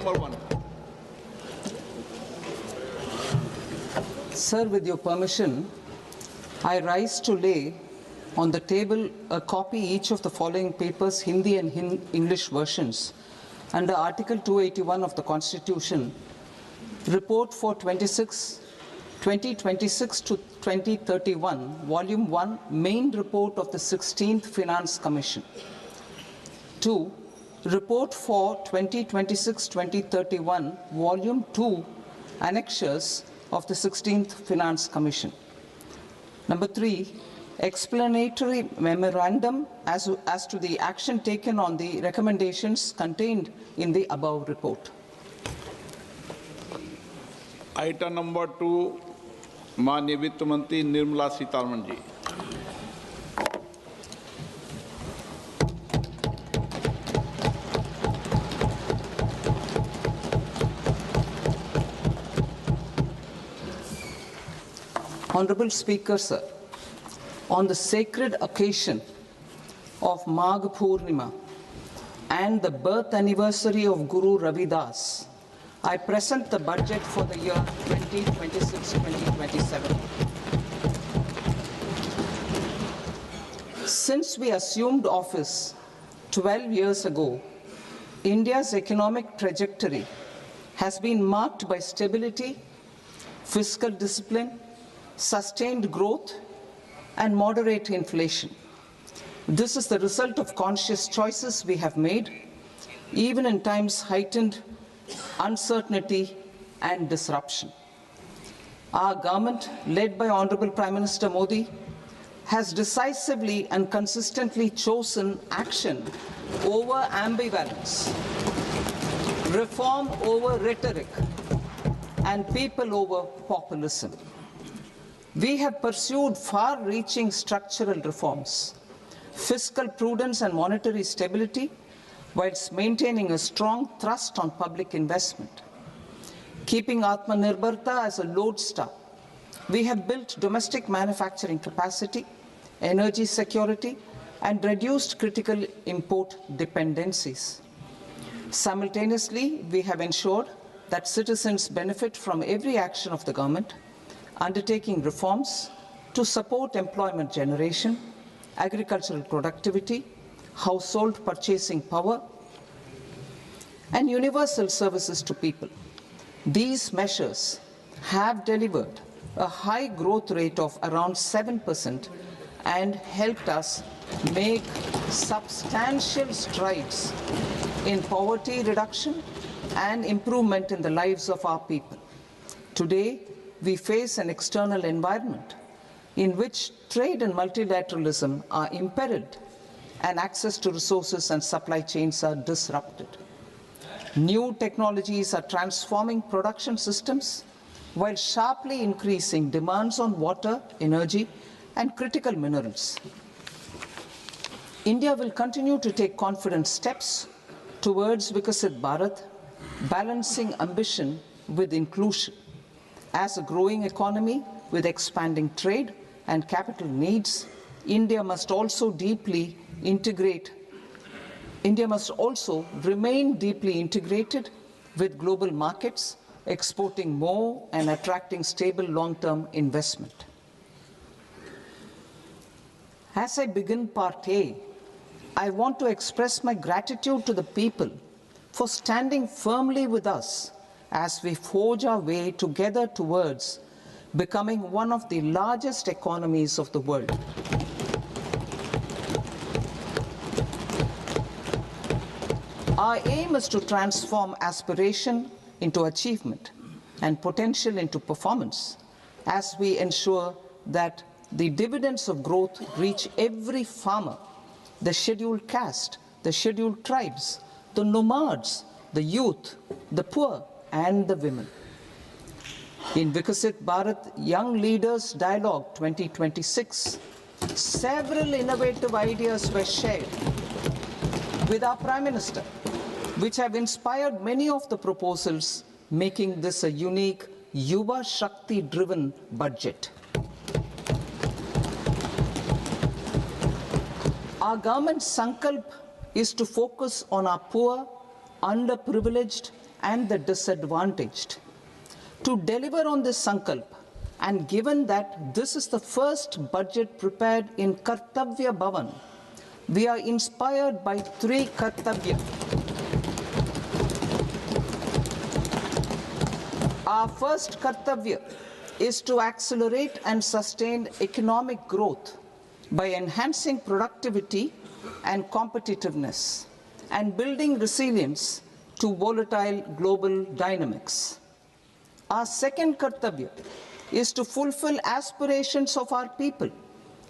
number 1. Sir, with your permission, I rise to lay on the table a copy each of the following papers, Hindi and English versions, under Article 281 of the Constitution, Report for 2026 to 2031, Volume 1, Main Report of the 16th Finance Commission. 2. Report for 2026-2031, Volume 2, Annexures of the 16th Finance Commission. Number 3, explanatory memorandum as to the action taken on the recommendations contained in the above report. Item number 2, माननीय वित्त मंत्री Nirmala Sitharaman ji. Honorable Speaker, sir, on the sacred occasion of Magh Purnima and the birth anniversary of Guru Ravidas, I present the budget for the year 2026-2027. Since we assumed office 12 years ago, India's economic trajectory has been marked by stability, fiscal discipline, sustained growth, and moderate inflation. This is the result of conscious choices we have made, even in times heightened uncertainty and disruption. Our government, led by Honorable Prime Minister Modi, has decisively and consistently chosen action over ambivalence, reform over rhetoric, and people over populism. We have pursued far-reaching structural reforms, fiscal prudence and monetary stability, whilst maintaining a strong thrust on public investment. Keeping Atmanirbharta as a lodestar, we have built domestic manufacturing capacity, energy security, and reduced critical import dependencies. Simultaneously, we have ensured that citizens benefit from every action of the government, undertaking reforms to support employment generation, agricultural productivity, household purchasing power, and universal services to people. These measures have delivered a high growth rate of around 7% and helped us make substantial strides in poverty reduction and improvement in the lives of our people. Today, we face an external environment in which trade and multilateralism are imperiled and access to resources and supply chains are disrupted. New technologies are transforming production systems while sharply increasing demands on water, energy, and critical minerals. India will continue to take confident steps towards Vikasit Bharat, balancing ambition with inclusion. As a growing economy with expanding trade and capital needs, India must also remain deeply integrated with global markets, exporting more and attracting stable long-term investment. As I begin Part A, I want to express my gratitude to the people for standing firmly with us as we forge our way together towards becoming one of the largest economies of the world. Our aim is to transform aspiration into achievement and potential into performance as we ensure that the dividends of growth reach every farmer, the scheduled caste, the scheduled tribes, the nomads, the youth, the poor, and the women. In Vikasit Bharat Young Leaders Dialogue 2026, several innovative ideas were shared with our Prime Minister, which have inspired many of the proposals, making this a unique Yuva Shakti-driven budget. Our government's sankalp is to focus on our poor, underprivileged, and the disadvantaged. To deliver on this sankalp, and given that this is the first budget prepared in Kartavya Bhavan, we are inspired by three Kartavya. Our first Kartavya is to accelerate and sustain economic growth by enhancing productivity and competitiveness and building resilience to volatile global dynamics. Our second Kartavya is to fulfill aspirations of our people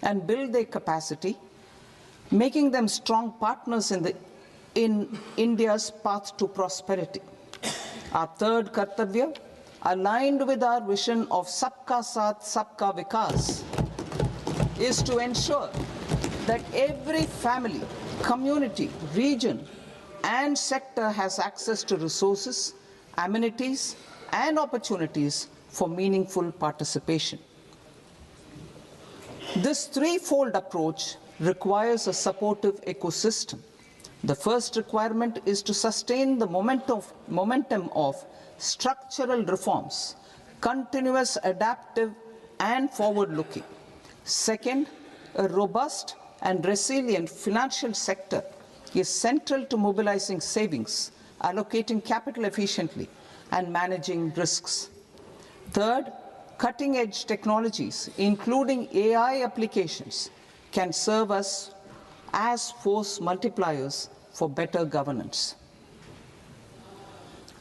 and build their capacity, making them strong partners in India's path to prosperity. Our third Kartavya, aligned with our vision of Sabka Saath, Sabka Vikas, is to ensure that every family, community, region, and sector has access to resources, amenities, and opportunities for meaningful participation. This threefold approach requires a supportive ecosystem. The first requirement is to sustain the momentum of structural reforms, continuous, adaptive, and forward-looking. Second, a robust and resilient financial sector is central to mobilizing savings, allocating capital efficiently, and managing risks. Third, cutting-edge technologies, including AI applications, can serve us as force multipliers for better governance.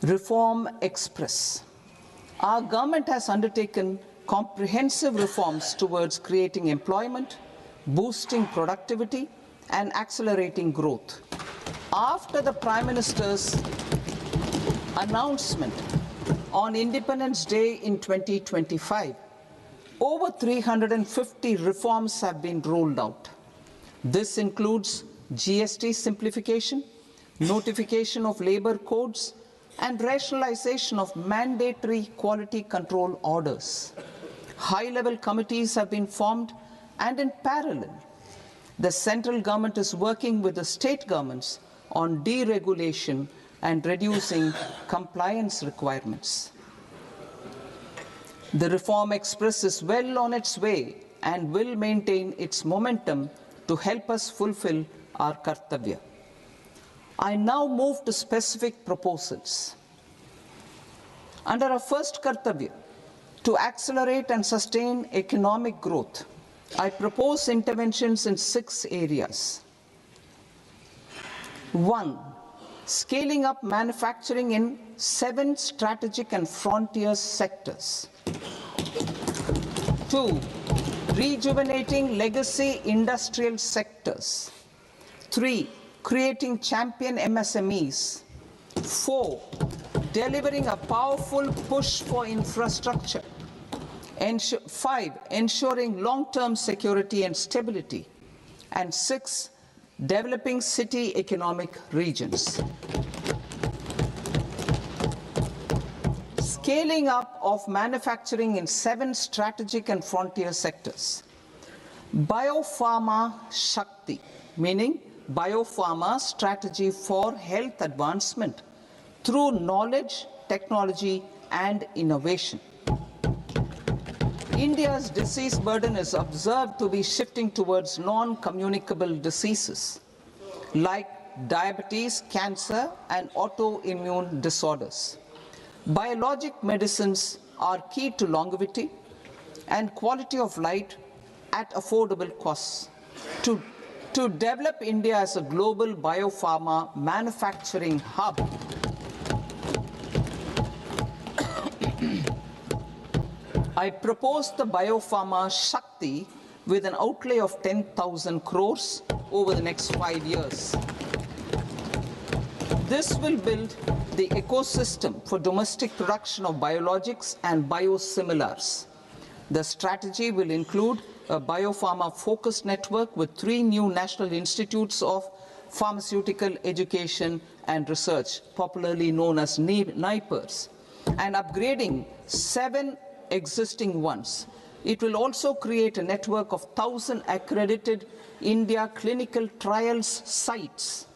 Reform Express. Our government has undertaken comprehensive reforms towards creating employment, boosting productivity, and accelerating growth. After the Prime Minister's announcement on Independence Day in 2025, over 350 reforms have been rolled out. This includes GST simplification, notification of labor codes, and rationalization of mandatory quality control orders. High-level committees have been formed, and in parallel, the central government is working with the state governments on deregulation and reducing compliance requirements. The Reform Express is well on its way and will maintain its momentum to help us fulfill our Kartavya. I now move to specific proposals. Under our first Kartavya, to accelerate and sustain economic growth, I propose interventions in 6 areas. 1. Scaling up manufacturing in 7 strategic and frontier sectors. 2. Rejuvenating legacy industrial sectors. 3. Creating champion MSMEs. 4. Delivering a powerful push for infrastructure. 5. Ensuring long-term security and stability. And 6. Developing city economic regions. Scaling up of manufacturing in 7 strategic and frontier sectors. Biopharma Shakti, meaning biopharma strategy for health advancement through knowledge, technology, and innovation. India's disease burden is observed to be shifting towards non-communicable diseases like diabetes, cancer, and autoimmune disorders. Biologic medicines are key to longevity and quality of life at affordable costs. To develop India as a global biopharma manufacturing hub, I propose the Biopharma Shakti with an outlay of 10,000 crores over the next 5 years. This will build the ecosystem for domestic production of biologics and biosimilars. The strategy will include a biopharma-focused network with 3 new national institutes of pharmaceutical education and research, popularly known as NIPERs, and upgrading 7 existing ones. It will also create a network of 1,000 accredited India clinical trials sites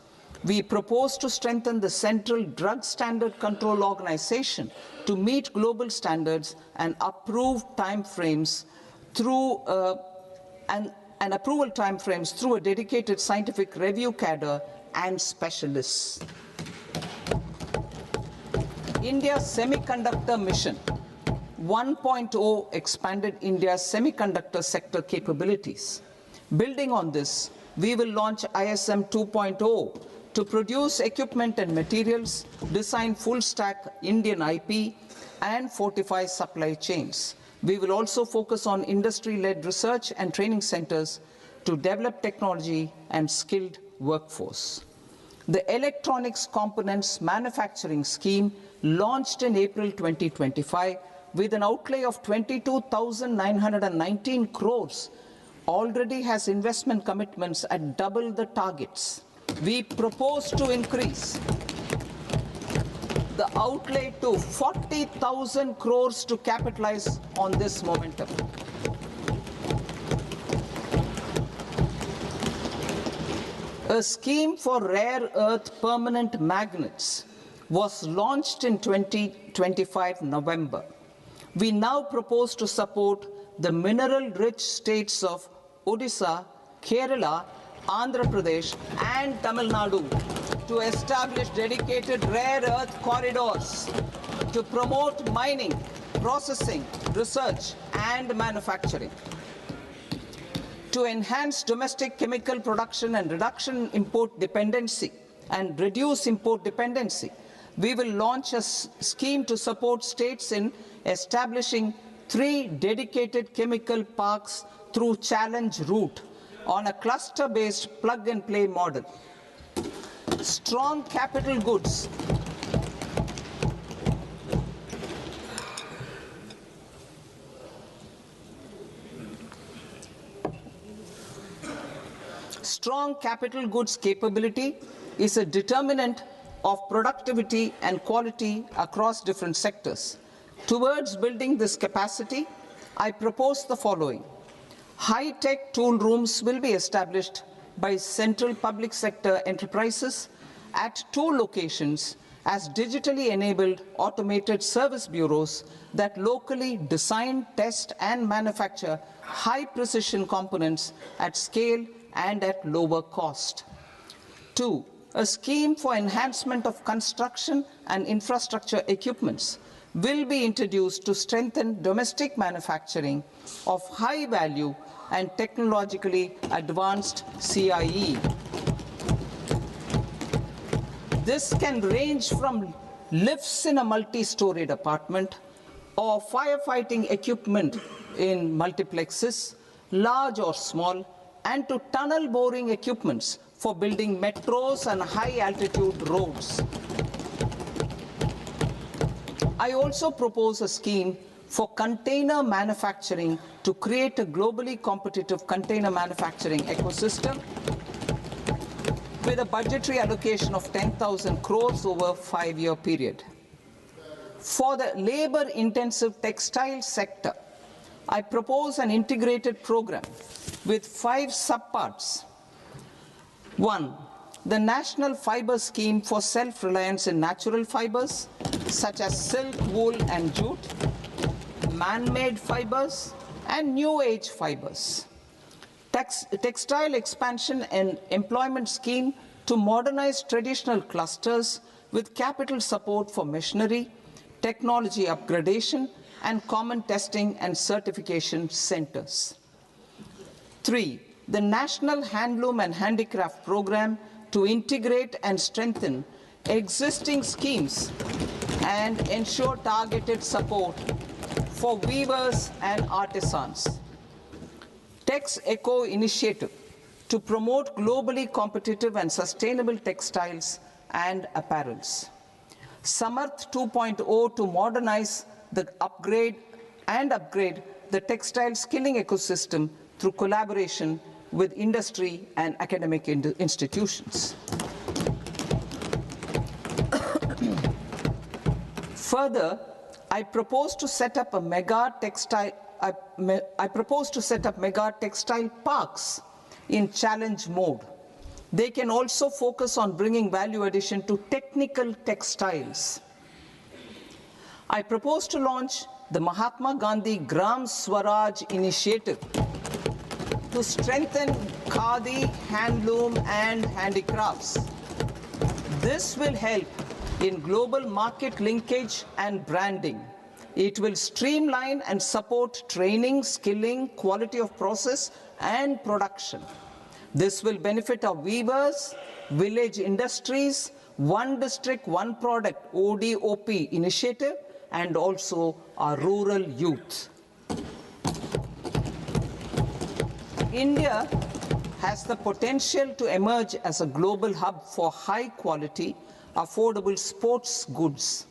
We propose to strengthen the Central Drug Standard Control Organization to meet global standards and approve timeframes through and approval timeframes through a dedicated scientific review cadre and specialists. India's Semiconductor Mission 1.0 expanded India's semiconductor sector capabilities. Building on this, we will launch ISM 2.0 to produce equipment and materials, design full-stack Indian IP, and fortify supply chains. We will also focus on industry-led research and training centers to develop technology and skilled workforce. The Electronics Components Manufacturing Scheme, launched in April 2025 with an outlay of 22,919 crores, already has investment commitments at double the targets. We propose to increase the outlay to 40,000 crores to capitalize on this momentum. A scheme for rare earth permanent magnets was launched in 2025 November. We now propose to support the mineral-rich states of Odisha, Kerala, Andhra Pradesh, and Tamil Nadu to establish dedicated rare earth corridors to promote mining, processing, research, and manufacturing. To enhance domestic chemical production and reduction import dependency and reduce import dependency, we will launch a scheme to support states in establishing 3 dedicated chemical parks through challenge route on a cluster-based plug-and-play model. Strong capital goods. Strong capital goods capability is a determinant of productivity and quality across different sectors. Towards building this capacity, I propose the following. High-tech tool rooms will be established by central public sector enterprises at 2 locations as digitally enabled automated service bureaus that locally design, test, and manufacture high-precision components at scale and at lower cost. 2. A scheme for enhancement of construction and infrastructure equipments will be introduced to strengthen domestic manufacturing of high value and technologically advanced CIE. This can range from lifts in a multi-storied apartment or firefighting equipment in multiplexes, large or small, and to tunnel boring equipments for building metros and high-altitude roads. I also propose a scheme for container manufacturing to create a globally competitive container manufacturing ecosystem with a budgetary allocation of 10,000 crores over a 5-year period. For the labor-intensive textile sector, I propose an integrated program with 5 subparts. 1. The National Fiber Scheme for self-reliance in natural fibers, such as silk, wool, and jute, man-made fibers, and new-age fibers. Textile expansion and employment scheme to modernize traditional clusters with capital support for machinery, technology upgradation, and common testing and certification centers. 3. The National Handloom and Handicraft Program to integrate and strengthen existing schemes and ensure targeted support for weavers and artisans. Tex Eco Initiative to promote globally competitive and sustainable textiles and apparels. Samarth 2.0 to modernize the upgrade the textile skilling ecosystem through collaboration with industry and academic institutions. Further, I propose to set up mega textile parks in challenge mode They can also focus on bringing value addition to technical textiles. I propose to launch the Mahatma Gandhi Gram Swaraj initiative to strengthen khadi, handloom, and handicrafts. This will help in global market linkage and branding. It will streamline and support training, skilling, quality of process, and production. This will benefit our weavers, village industries, One District, One Product ODOP initiative, and also our rural youth. India has the potential to emerge as a global hub for high quality, affordable sports goods.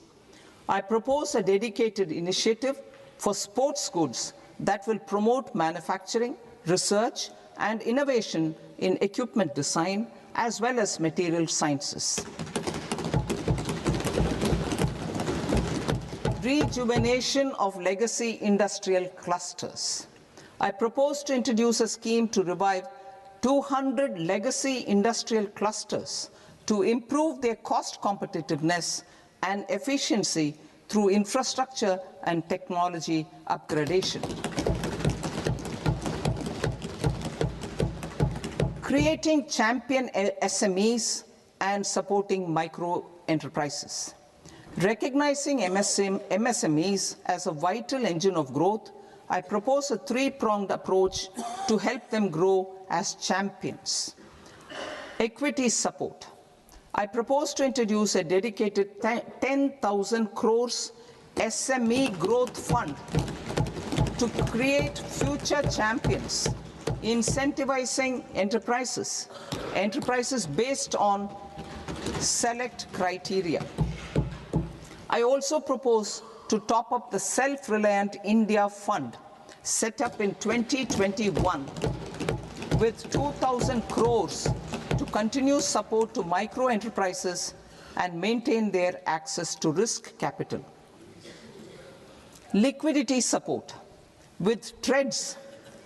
I propose a dedicated initiative for sports goods that will promote manufacturing, research, and innovation in equipment design as well as material sciences. Rejuvenation of legacy industrial clusters. I propose to introduce a scheme to revive 200 legacy industrial clusters to improve their cost competitiveness and efficiency through infrastructure and technology upgradation. Creating champion SMEs and supporting micro enterprises. Recognizing MSMEs as a vital engine of growth, I propose a three-pronged approach to help them grow as champions. Equity support. I propose to introduce a dedicated 10,000 crores SME growth fund to create future champions, incentivizing enterprises based on select criteria. I also propose to top up the Self-Reliant India Fund set up in 2021 with 2,000 crores to continue support to micro enterprises and maintain their access to risk capital. Liquidity support. With TREDS,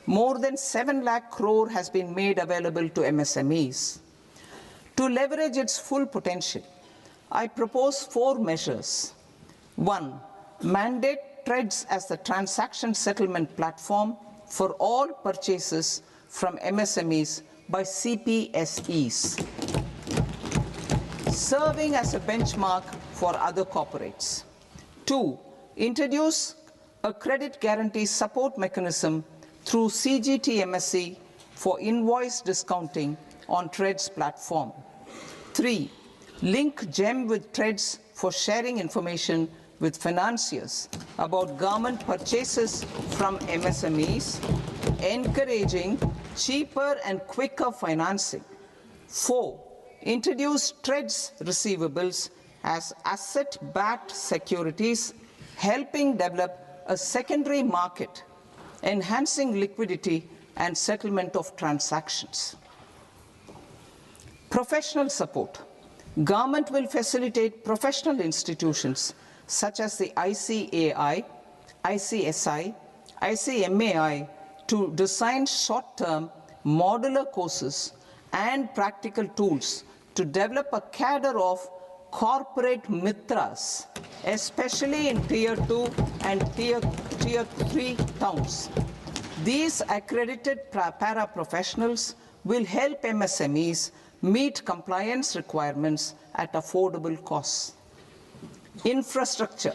more than 7 lakh crore has been made available to MSMEs. To leverage its full potential, I propose 4 measures. 1. Mandate TREDS as the transaction settlement platform for all purchases from MSMEs by CPSEs, serving as a benchmark for other corporates. 2. Introduce a credit guarantee support mechanism through CGTMSE for invoice discounting on TREDS platform. 3. Link GEM with TREDS for sharing information with financiers about government purchases from MSMEs, encouraging cheaper and quicker financing. 4. Introduce TREDS receivables as asset-backed securities, helping develop a secondary market, enhancing liquidity and settlement of transactions. Professional support. Government will facilitate professional institutions such as the ICAI, ICSI, ICMAI to design short-term modular courses and practical tools to develop a cadre of corporate mitras, especially in Tier 2 and Tier 3 towns. These accredited para-professionals will help MSMEs meet compliance requirements at affordable costs. Infrastructure.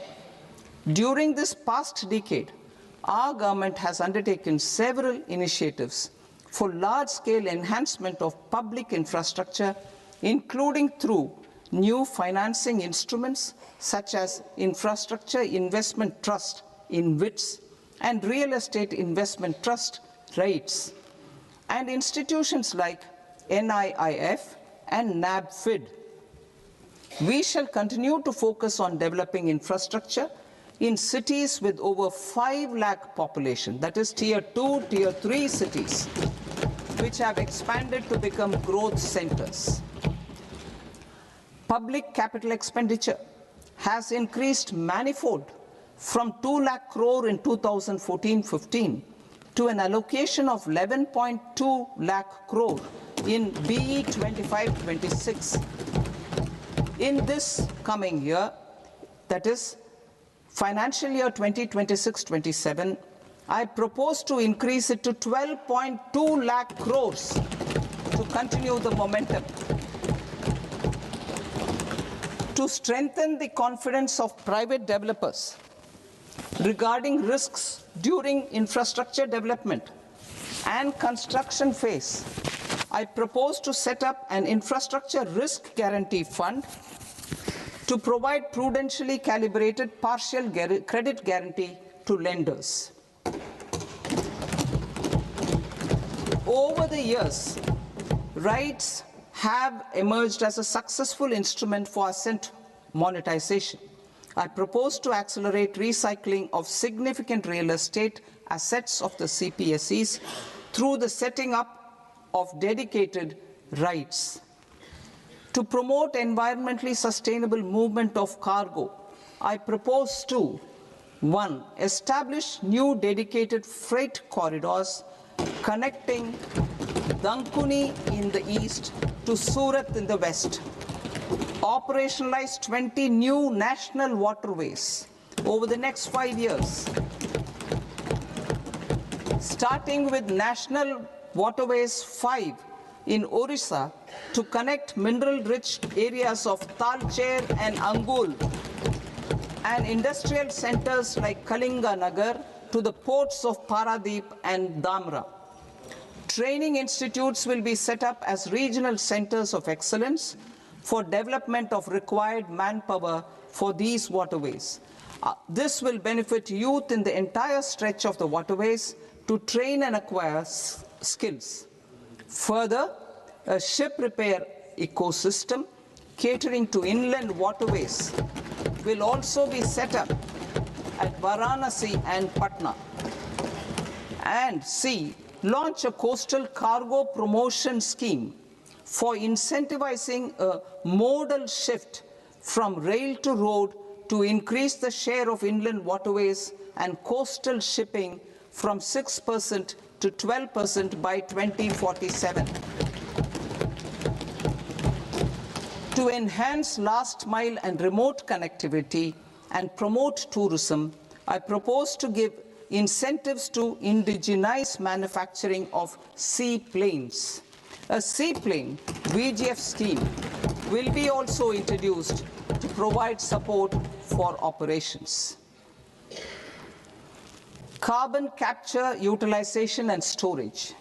During this past decade, our government has undertaken several initiatives for large-scale enhancement of public infrastructure, including through new financing instruments such as Infrastructure Investment Trust (InvITs) and Real Estate Investment Trust (REITs), and institutions like NIIF and NABFID. We shall continue to focus on developing infrastructure in cities with over 5 lakh population, that is Tier 2, Tier 3 cities, which have expanded to become growth centers. Public capital expenditure has increased manifold from 2 lakh crore in 2014-15 to an allocation of 11.2 lakh crore in BE 25-26. In this coming year, that is financial year 2026-27, I propose to increase it to 12.2 lakh crores to continue the momentum. To strengthen the confidence of private developers regarding risks during infrastructure development and construction phase, I propose to set up an infrastructure risk guarantee fund to provide prudentially calibrated partial credit guarantee to lenders. Over the years, RITES have emerged as a successful instrument for asset monetization. I propose to accelerate recycling of significant real estate assets of the CPSEs through the setting up of dedicated RITES. To promote environmentally sustainable movement of cargo, I propose to 1. Establish new dedicated freight corridors connecting Dankuni in the east to Surat in the west. Operationalize 20 new national waterways over the next 5 years, starting with National Waterways 5 in Orissa to connect mineral-rich areas of Talcher and Angul and industrial centers like Kalinga Nagar to the ports of Paradeep and Dhamra. Training institutes will be set up as regional centers of excellence for development of required manpower for these waterways. This will benefit youth in the entire stretch of the waterways to train and acquire skills. Further, a ship repair ecosystem catering to inland waterways will also be set up at Varanasi and Patna. And C, launch a coastal cargo promotion scheme for incentivizing a modal shift from rail to road to increase the share of inland waterways and coastal shipping from 6% to 12% by 2047. To enhance last mile and remote connectivity and promote tourism, I propose to give incentives to indigenize manufacturing of seaplanes. A seaplane VGF scheme will be also introduced to provide support for operations. Carbon capture, utilization and storage.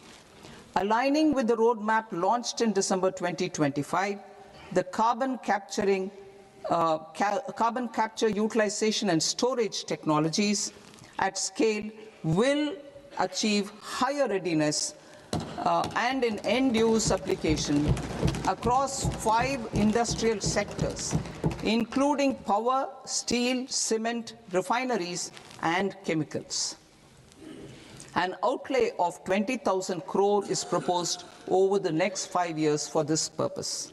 Aligning with the roadmap launched in December 2025, the carbon capture, utilization and storage technologies at scale will achieve higher readiness and in end-use application across 5 industrial sectors, including power, steel, cement, refineries, and chemicals. An outlay of 20,000 crore is proposed over the next 5 years for this purpose.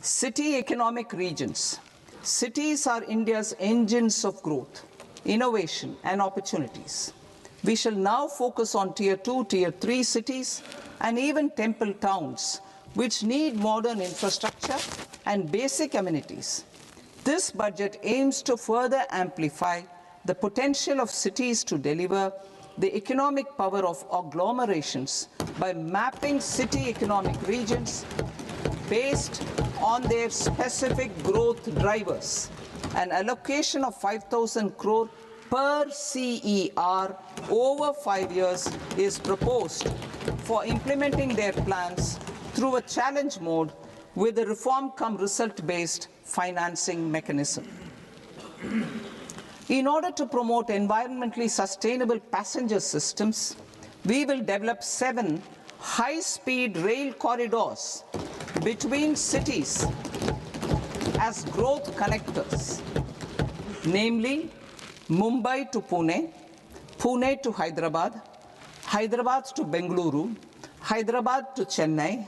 City economic regions. Cities are India's engines of growth, innovation, and opportunities. We shall now focus on Tier 2, Tier 3 cities, and even temple towns, which need modern infrastructure and basic amenities. This budget aims to further amplify the potential of cities to deliver the economic power of agglomerations by mapping city economic regions based on their specific growth drivers. An allocation of 5,000 crore per CER over 5 years is proposed for implementing their plans through a challenge mode with a reform-cum-result-based financing mechanism. In order to promote environmentally sustainable passenger systems, we will develop 7 high-speed rail corridors between cities as growth connectors, namely Mumbai to Pune, Pune to Hyderabad, Hyderabad to Bengaluru, Hyderabad to Chennai,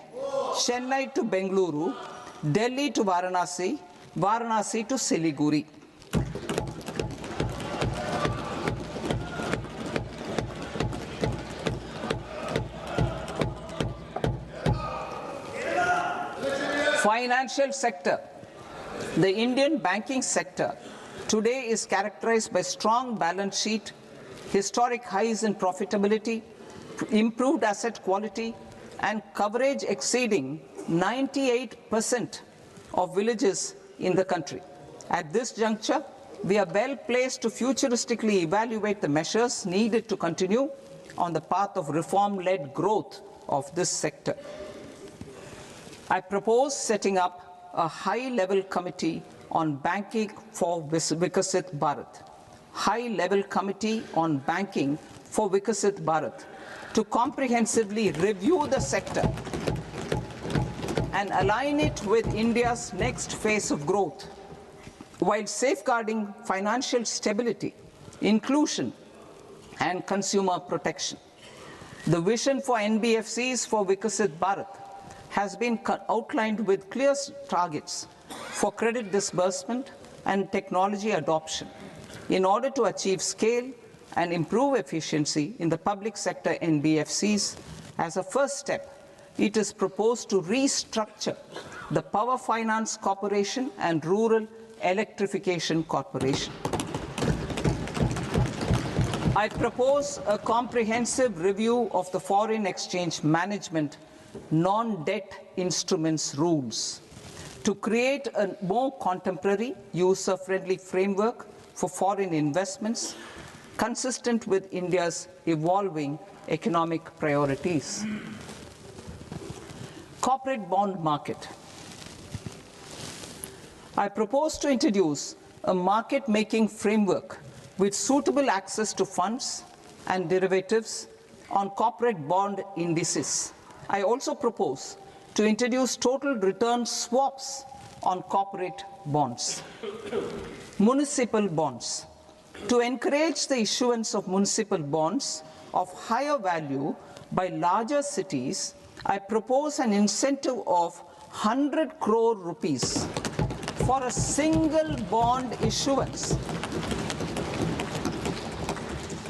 Chennai to Bengaluru, Delhi to Varanasi, Varanasi to Siliguri. Financial sector. The Indian banking sector today is characterized by strong balance sheet, historic highs in profitability, improved asset quality, and coverage exceeding 98% of villages in the country. At this juncture, we are well placed to futuristically evaluate the measures needed to continue on the path of reform-led growth of this sector. I propose setting up a high-level committee on banking for Vikasit Bharat. High-level committee on banking for Vikasit Bharat to comprehensively review the sector and align it with India's next phase of growth, while safeguarding financial stability, inclusion, and consumer protection. The vision for NBFCs for Vikasit Bharat has been outlined with clear targets for credit disbursement and technology adoption in order to achieve scale and improve efficiency in the public sector NBFCs. As a first step, it is proposed to restructure the Power Finance Corporation and Rural Electrification Corporation. I propose a comprehensive review of the foreign exchange management non-debt instruments rules to create a more contemporary, user-friendly framework for foreign investments consistent with India's evolving economic priorities. Corporate bond market. I propose to introduce a market-making framework with suitable access to funds and derivatives on corporate bond indices. I also propose to introduce total return swaps on corporate bonds. Municipal bonds. To encourage the issuance of municipal bonds of higher value by larger cities, I propose an incentive of 100 crore rupees for a single bond issuance.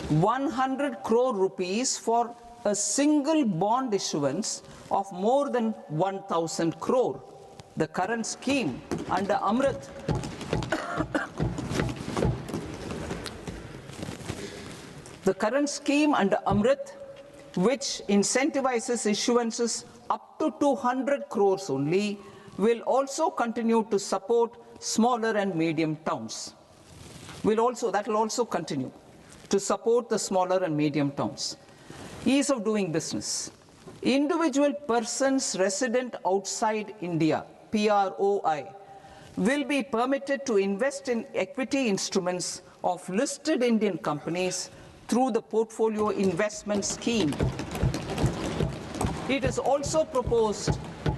100 crore rupees for a single bond issuance of more than 1,000 crore. The current scheme under Amrit which incentivizes issuances up to 200 crores only, will also continue to support smaller and medium towns. That will also continue to support the smaller and medium towns. Ease of doing business. Individual persons resident outside India, PROI, will be permitted to invest in equity instruments of listed Indian companies through the portfolio investment scheme. It is also proposed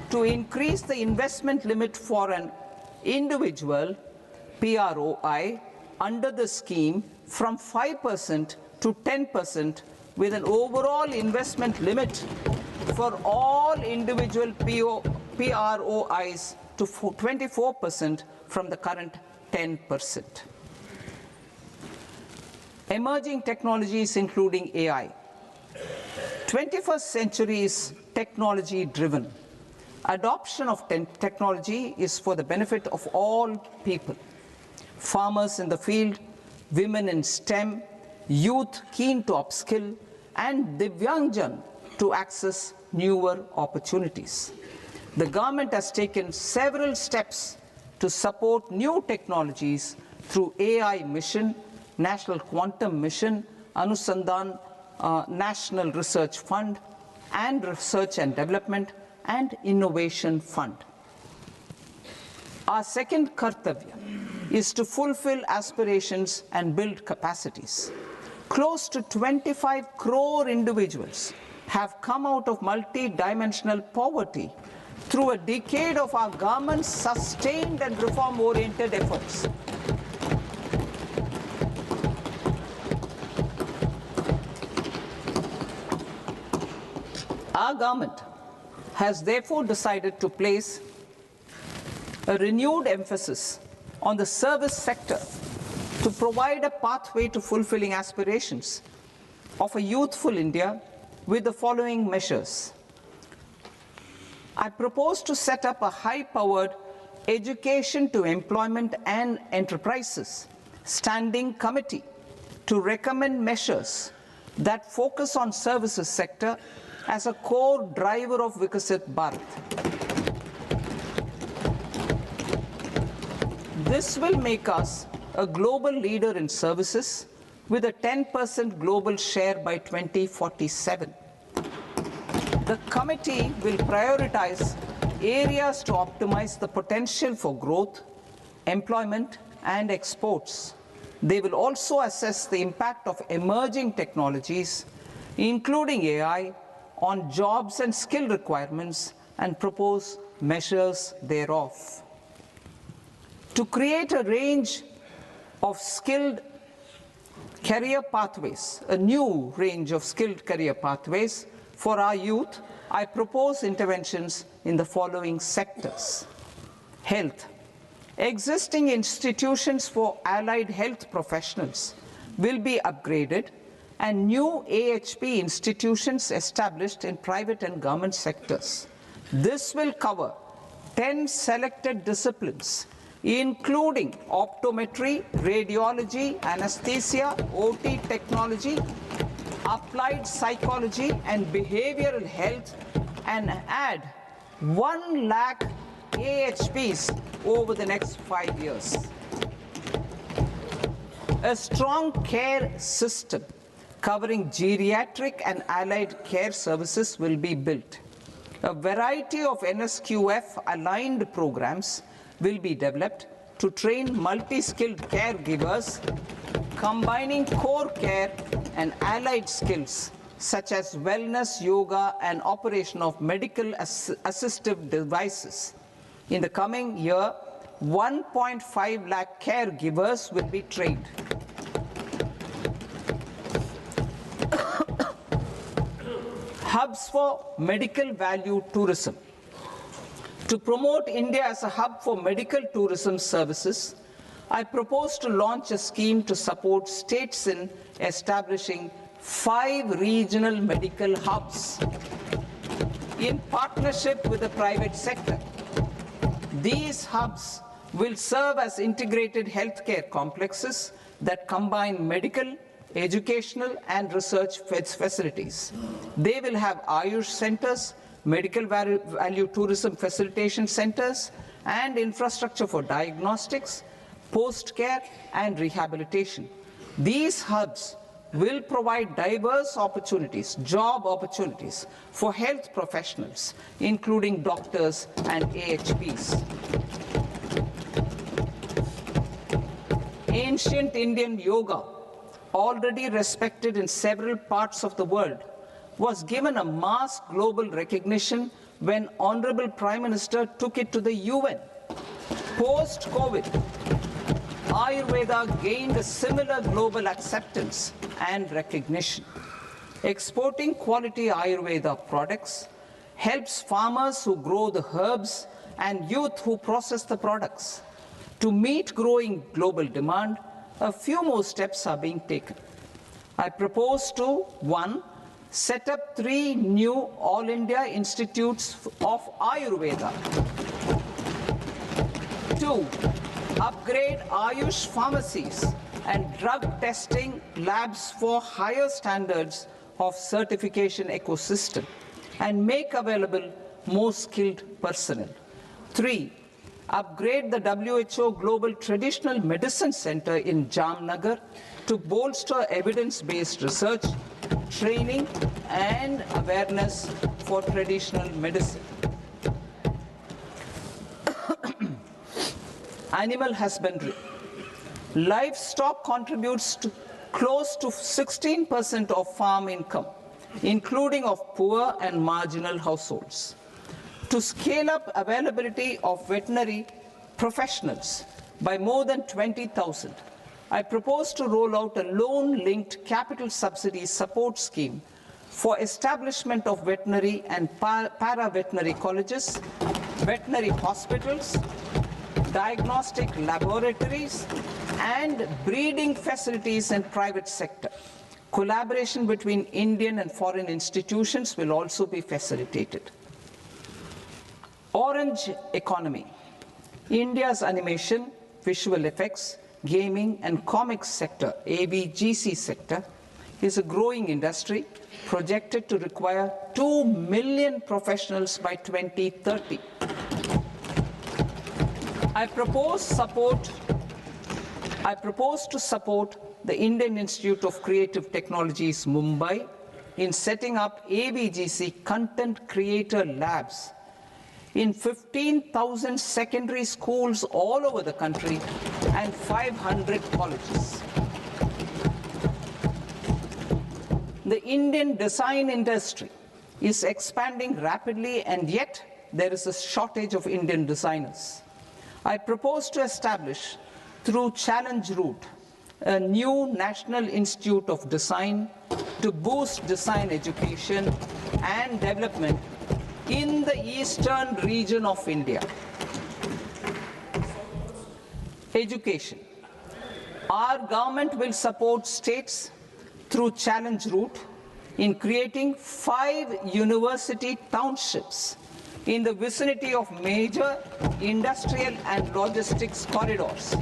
to increase the investment limit for an individual PROI under the scheme from 5% to 10%, with an overall investment limit for all individual PROIs to 24% from the current 10%. Emerging technologies including AI. 21st century is technology-driven. Adoption of technology is for the benefit of all people. Farmers in the field, women in STEM, youth keen to upskill, and Divyangjan to access newer opportunities. The government has taken several steps to support new technologies through AI Mission, National Quantum Mission, Anusandhan National Research Fund, and Research and Development and Innovation Fund. Our second kartavya is to fulfill aspirations and build capacities. Close to 25 crore individuals have come out of multi-dimensional poverty through a decade of our government's sustained and reform-oriented efforts. Our government has therefore decided to place a renewed emphasis on the service sector to provide a pathway to fulfilling aspirations of a youthful India with the following measures. I propose to set up a high-powered Education to Employment and Enterprises Standing Committee to recommend measures that focus on services sector as a core driver of Vikasit Bharat. This will make us a global leader in services with a 10% global share by 2047. The committee will prioritize areas to optimize the potential for growth, employment, and exports. They will also assess the impact of emerging technologies, including AI, on jobs and skill requirements and propose measures thereof. To create a range of skilled career pathways, a new range of skilled career pathways for our youth, I propose interventions in the following sectors. Health. Existing institutions for allied health professionals will be upgraded and new AHP institutions established in private and government sectors. This will cover 10 selected disciplines, including optometry, radiology, anesthesia, OT technology, applied psychology, and behavioral health, and add 1 lakh AHPs over the next 5 years. A strong care system covering geriatric and allied care services will be built. A variety of NSQF-aligned programs will be developed to train multi-skilled caregivers, combining core care and allied skills such as wellness, yoga, and operation of medical assistive devices. In the coming year, 1.5 lakh caregivers will be trained. Hubs for medical value tourism. To promote India as a hub for medical tourism services, I propose to launch a scheme to support states in establishing 5 regional medical hubs in partnership with the private sector. These hubs will serve as integrated healthcare complexes that combine medical, educational, and research facilities. They will have Ayush centers, medical value tourism facilitation centers, and infrastructure for diagnostics, post-care, and rehabilitation. These hubs will provide diverse opportunities, job opportunities for health professionals, including doctors and AHPs. Ancient Indian yoga, already respected in several parts of the world, was given a mass global recognition when Honorable Prime Minister took it to the UN. Post-COVID, Ayurveda gained a similar global acceptance and recognition. Exporting quality Ayurveda products helps farmers who grow the herbs and youth who process the products. To meet growing global demand, a few more steps are being taken. I propose to 1. Set up 3 new All India Institutes of Ayurveda. 2. Upgrade Ayush pharmacies and drug testing labs for higher standards of certification ecosystem and make available more skilled personnel. 3. Upgrade the WHO Global Traditional Medicine Center in Jamnagar to bolster evidence-based research, training, and awareness for traditional medicine. Animal husbandry. Livestock contributes to close to 16% of farm income, including of poor and marginal households. To scale up availability of veterinary professionals by more than 20,000, I propose to roll out a loan-linked capital subsidy support scheme for establishment of veterinary and para-veterinary colleges, veterinary hospitals, diagnostic laboratories, and breeding facilities in private sector. Collaboration between Indian and foreign institutions will also be facilitated. Orange economy. India's animation, visual effects, gaming and comics sector, ABGC sector, is a growing industry projected to require 2 million professionals by 2030. I propose to support the Indian Institute of Creative Technologies, Mumbai, in setting up ABGC content creator labs in 15,000 secondary schools all over the country and 500 colleges. The Indian design industry is expanding rapidly, and yet there is a shortage of Indian designers. I propose to establish, through Challenge Route, a new National Institute of Design to boost design education and development in the eastern region of India. Education. Our government will support states through Challenge Route in creating 5 university townships in the vicinity of major industrial and logistics corridors.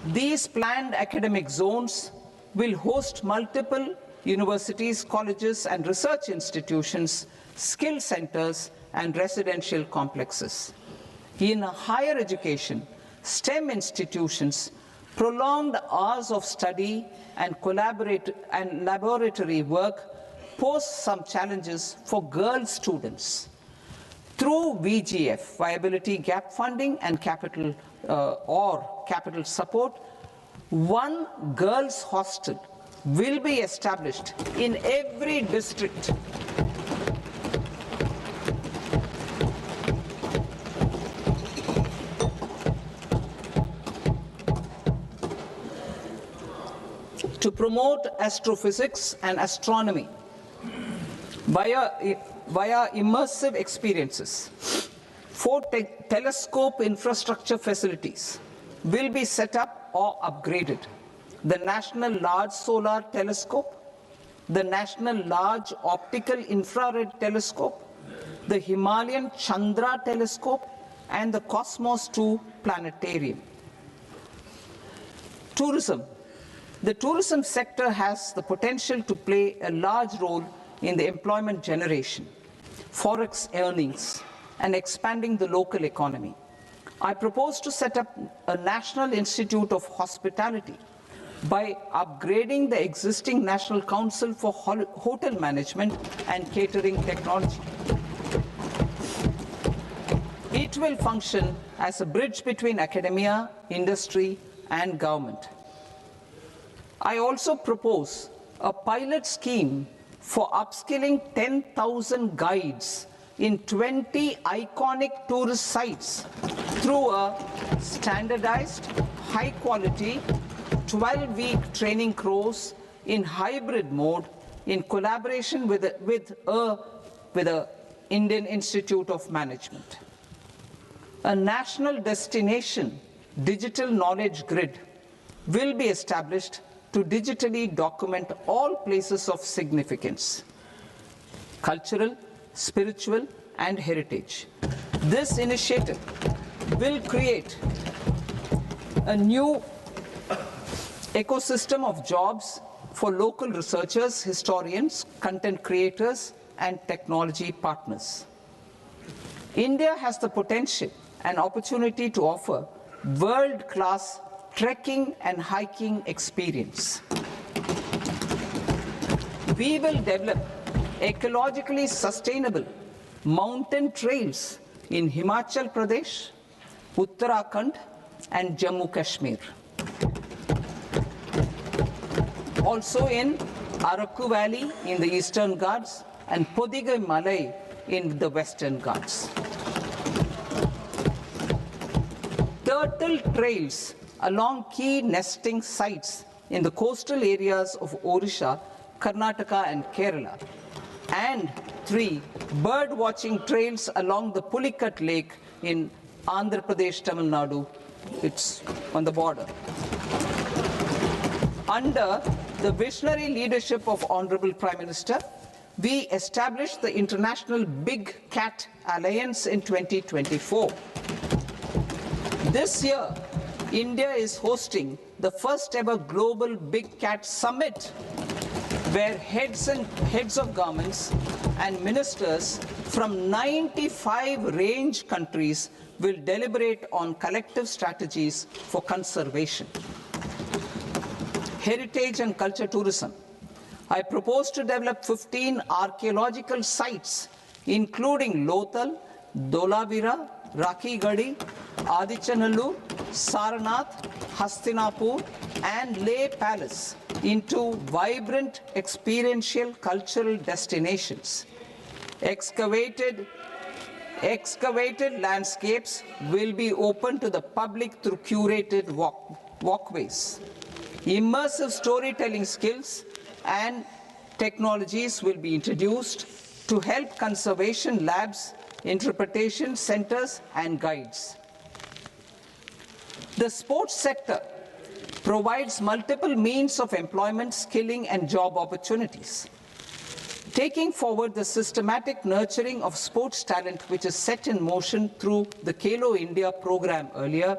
These planned academic zones will host multiple universities, colleges, and research institutions, skill centers, and residential complexes. In higher education, STEM institutions, prolonged hours of study and laboratory work pose some challenges for girl students. Through VGF, Viability Gap Funding and capital support, one girls' hostel will be established in every district. To promote astrophysics and astronomy via immersive experiences, 4 telescope infrastructure facilities will be set up or upgraded. The National Large Solar Telescope, the National Large Optical Infrared Telescope, the Himalayan Chandra Telescope, and the Cosmos 2 Planetarium. Tourism. The tourism sector has the potential to play a large role in the employment generation, forex earnings, and expanding the local economy. I propose to set up a National Institute of Hospitality by upgrading the existing National Council for Hotel Management and Catering Technology. It will function as a bridge between academia, industry, and government. I also propose a pilot scheme for upskilling 10,000 guides in 20 iconic tourist sites through a standardized, high-quality, 12-week training course in hybrid mode in collaboration with the Indian Institute of Management. A national destination digital knowledge grid will be established to digitally document all places of significance, cultural, spiritual, and heritage. This initiative will create a new ecosystem of jobs for local researchers, historians, content creators, and technology partners. India has the potential and opportunity to offer world-class trekking and hiking experience. We will develop ecologically sustainable mountain trails in Himachal Pradesh, Uttarakhand, and Jammu Kashmir. Also in Araku Valley in the Eastern Ghats and Podigai Malai in the Western Ghats. Turtle trails along key nesting sites in the coastal areas of Odisha, Karnataka, and Kerala. And 3 bird watching trails along the Pulikat Lake in Andhra Pradesh, Tamil Nadu. It's on the border. Under the visionary leadership of Honorable Prime Minister, we established the International Big Cat Alliance in 2024. This year, India is hosting the first ever Global Big Cat Summit, where heads of governments and ministers from 95 range countries will deliberate on collective strategies for conservation. Heritage and culture tourism. I propose to develop 15 archaeological sites, including Lothal, Dholavira, Rakhigarhi, Adichanallur, Saranath, Hastinapur, and Leh Palace into vibrant experiential cultural destinations. Excavated landscapes will be open to the public through curated walkways. Immersive storytelling skills and technologies will be introduced to help conservation labs, interpretation centers, and guides. The sports sector provides multiple means of employment, skilling, and job opportunities. Taking forward the systematic nurturing of sports talent, which is set in motion through the Khelo India program earlier,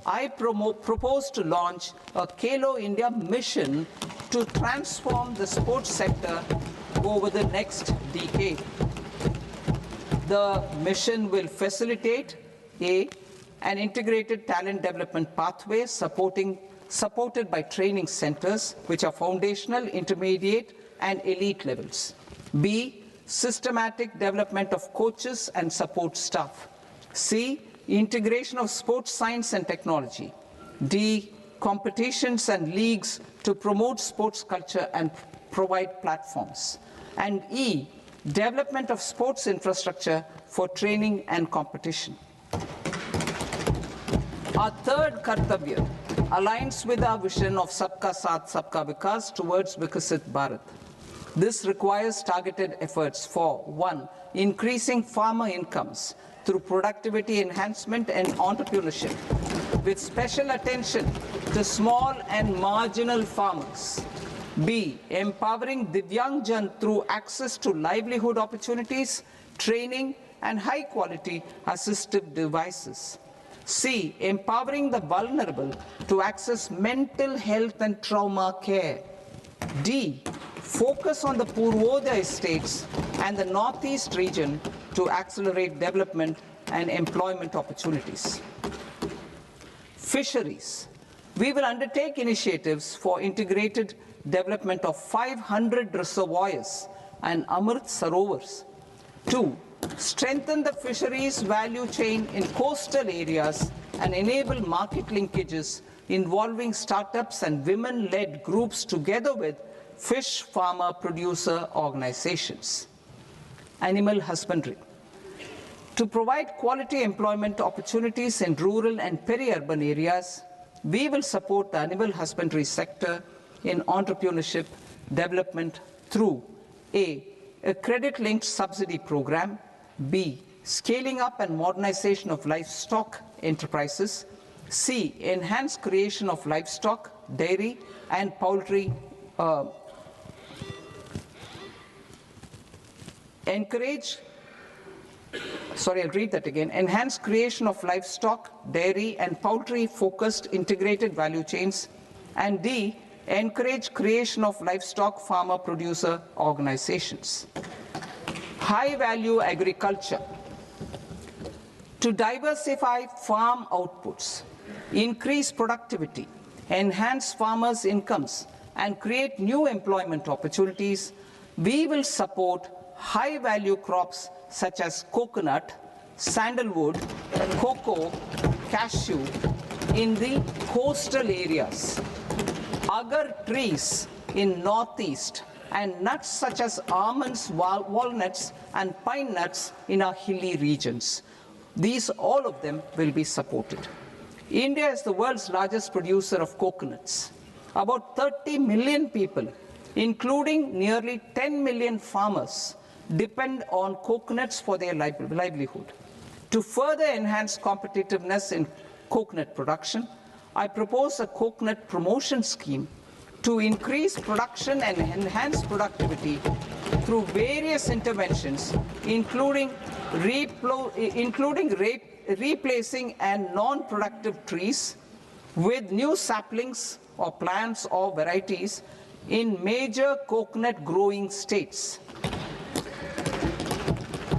I propose to launch a Khelo India mission to transform the sports sector over the next decade. The mission will facilitate an integrated talent development pathway supported by training centers, which are foundational, intermediate, and elite levels. B, systematic development of coaches and support staff. C, integration of sports science and technology. D, competitions and leagues to promote sports culture and provide platforms. And E, development of sports infrastructure for training and competition. Our third Kartavya aligns with our vision of Sabka Saath, Sabka Vikas towards Vikasit Bharat. This requires targeted efforts for 1, increasing farmer incomes through productivity enhancement and entrepreneurship, with special attention to small and marginal farmers. B, empowering Divyangjan through access to livelihood opportunities, training, and high-quality assistive devices. C, empowering the vulnerable to access mental health and trauma care. D, focus on the Purvodaya states and the Northeast region to accelerate development and employment opportunities. Fisheries. We will undertake initiatives for integrated development of 500 reservoirs and Amrit Sarovars. 2, strengthen the fisheries value chain in coastal areas and enable market linkages involving startups and women-led groups together with fish farmer producer organizations. Animal husbandry. To provide quality employment opportunities in rural and peri-urban areas, we will support the animal husbandry sector in entrepreneurship development through A, credit-linked subsidy program, B, scaling up and modernization of livestock enterprises, C, enhanced creation of livestock, dairy, and poultry, enhanced creation of livestock, dairy, and poultry-focused integrated value chains, and D, encourage creation of livestock farmer-producer organizations. High-value agriculture. To diversify farm outputs, increase productivity, enhance farmers' incomes, and create new employment opportunities, we will support high-value crops such as coconut, sandalwood, cocoa, cashew in the coastal areas, agar trees in northeast, and nuts such as almonds, walnuts, and pine nuts in our hilly regions. These, all of them, will be supported. India is the world's largest producer of coconuts. About 30 million people, including nearly 10 million farmers, depend on coconuts for their livelihood. To further enhance competitiveness in coconut production, I propose a coconut promotion scheme to increase production and enhance productivity through various interventions, including replacing and non-productive trees with new saplings or plants or varieties in major coconut growing states.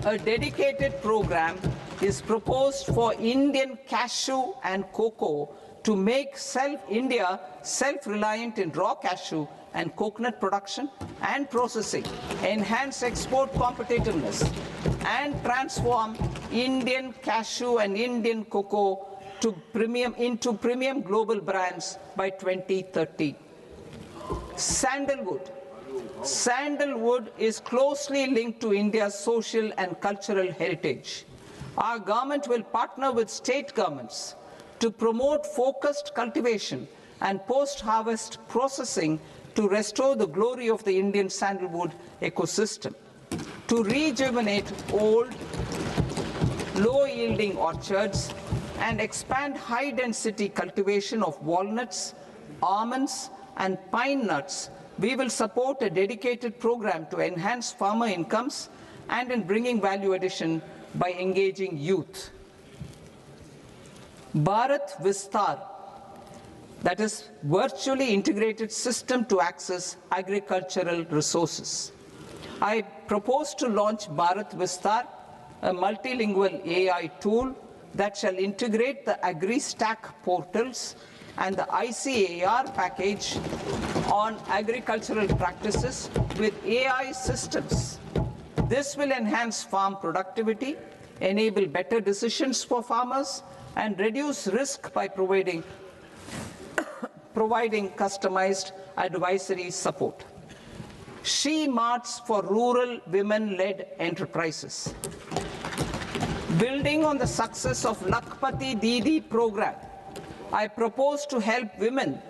A dedicated program is proposed for Indian cashew and cocoa to make India self-reliant in raw cashew and coconut production and processing, enhance export competitiveness, and transform Indian cashew and Indian cocoa into premium global brands by 2030. Sandalwood. Sandalwood is closely linked to India's social and cultural heritage. Our government will partner with state governments to promote focused cultivation and post-harvest processing to restore the glory of the Indian sandalwood ecosystem, to rejuvenate old, low-yielding orchards, and expand high-density cultivation of walnuts, almonds, and pine nuts. We will support a dedicated program to enhance farmer incomes and in bringing value addition by engaging youth. Bharat Vistar, that is virtually integrated system to access agricultural resources. I propose to launch Bharat Vistar, a multilingual AI tool that shall integrate the AgriStack portals and the ICAR package on agricultural practices with AI systems. This will enhance farm productivity, enable better decisions for farmers, and reduce risk by providing customized advisory support. She-Marts for rural women-led enterprises. Building on the success of Lakpati Didi program, I propose to help women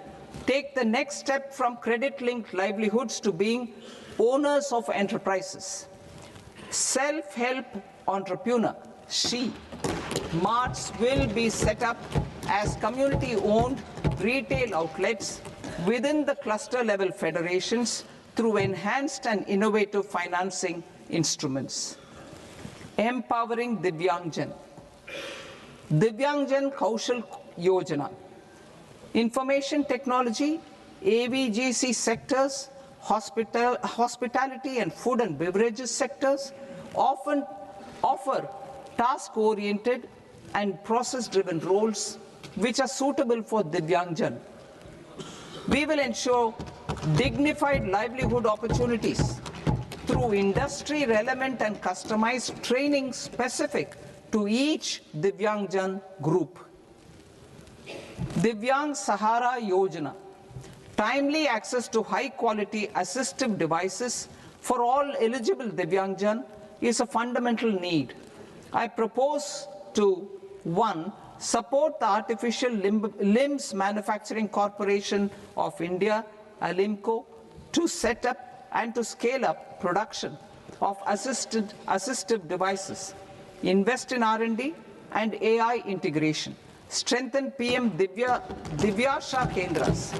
take the next step from credit-linked livelihoods to being owners of enterprises. Self-help entrepreneur, She-Marts will be set up as community-owned retail outlets within the cluster-level federations through enhanced and innovative financing instruments. Empowering Divyangjan. Divyangjan Kaushal Yojana. Information technology, AVGC sectors, hospitality and food and beverages sectors often offer task-oriented and process-driven roles which are suitable for Divyangjan. We will ensure dignified livelihood opportunities through industry-relevant and customized training specific to each Divyangjan group. Divyang Sahara Yojana. Timely access to high-quality assistive devices for all eligible Divyangjan is a fundamental need. I propose to 1. Support the Artificial Limbs Manufacturing Corporation of India, Alimco, to set up and to scale up production of assistive devices, invest in R&D and AI integration, strengthen PM Divyasha Kendras,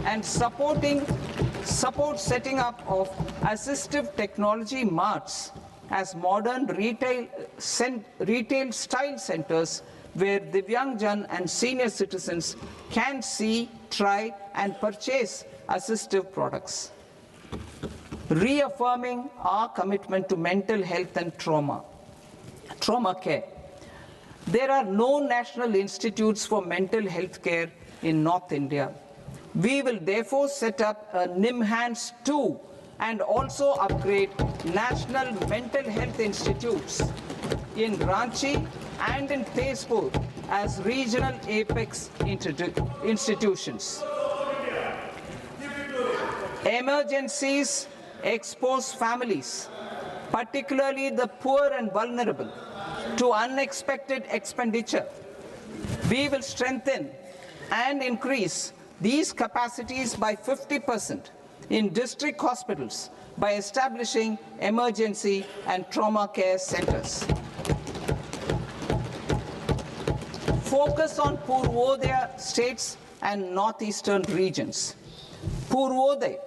and support setting up of assistive technology marts as modern retail style centers where Divyangjan and senior citizens can see, try, and purchase assistive products. Reaffirming our commitment to mental health and trauma care. There are no national institutes for mental health care in North India. We will therefore set up a NIMHANS 2 and also upgrade national mental health institutes in Ranchi and in Tezpur as regional apex institutions. Emergencies expose families, particularly the poor and vulnerable, to unexpected expenditure. We will strengthen and increase these capacities by 50% in district hospitals by establishing emergency and trauma care centers. Focus on Purvodaya states and northeastern regions. Purvodaya,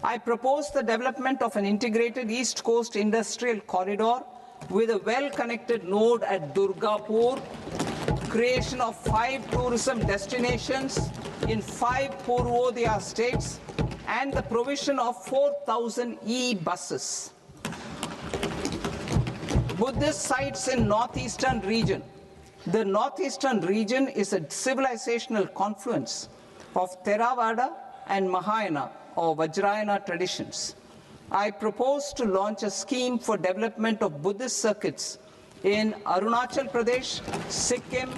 I propose the development of an integrated East Coast industrial corridor with a well-connected node at Durgapur, creation of 5 tourism destinations in 5 Purvodaya states, and the provision of 4,000 e-buses. Buddhist sites in northeastern region. The northeastern region is a civilizational confluence of Theravada and Mahayana or Vajrayana traditions. I propose to launch a scheme for development of Buddhist circuits in Arunachal Pradesh, Sikkim,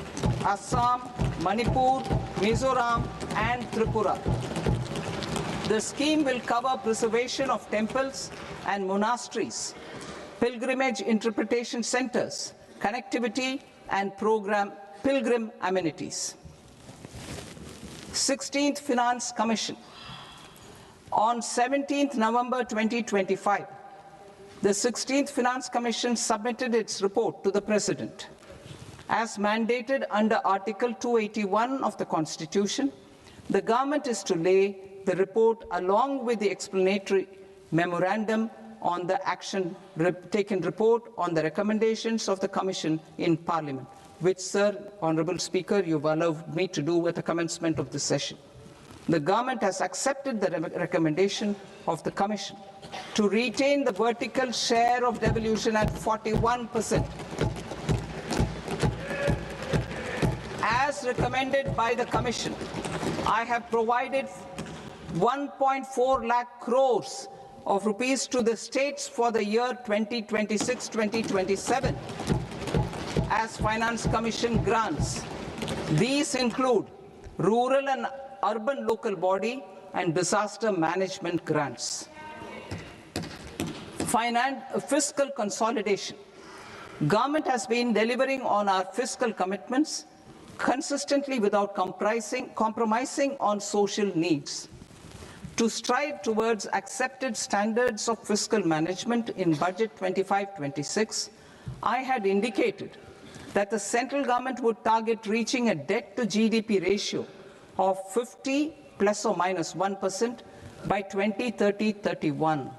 Assam, Manipur, Mizoram, and Tripura. The scheme will cover preservation of temples and monasteries, pilgrimage interpretation centers, connectivity, and pilgrim amenities. 16th Finance Commission. On 17th November 2025, the 16th Finance Commission submitted its report to the President. As mandated under Article 281 of the Constitution, the government is to lay the report along with the explanatory memorandum on the action taken report on the recommendations of the Commission in Parliament, which, Sir, Honourable Speaker, you've allowed me to do at the commencement of this session. The government has accepted the recommendation of the Commission to retain the vertical share of devolution at 41%. As recommended by the Commission, I have provided 1.4 lakh crores of rupees to the states for the year 2026-2027 as Finance Commission grants. These include rural and urban local body and disaster management grants. Fiscal consolidation. Government has been delivering on our fiscal commitments consistently without compromising on social needs. To strive towards accepted standards of fiscal management in Budget 25-26, I had indicated that the central government would target reaching a debt to GDP ratio of 50 plus or minus 1% by 2030-31.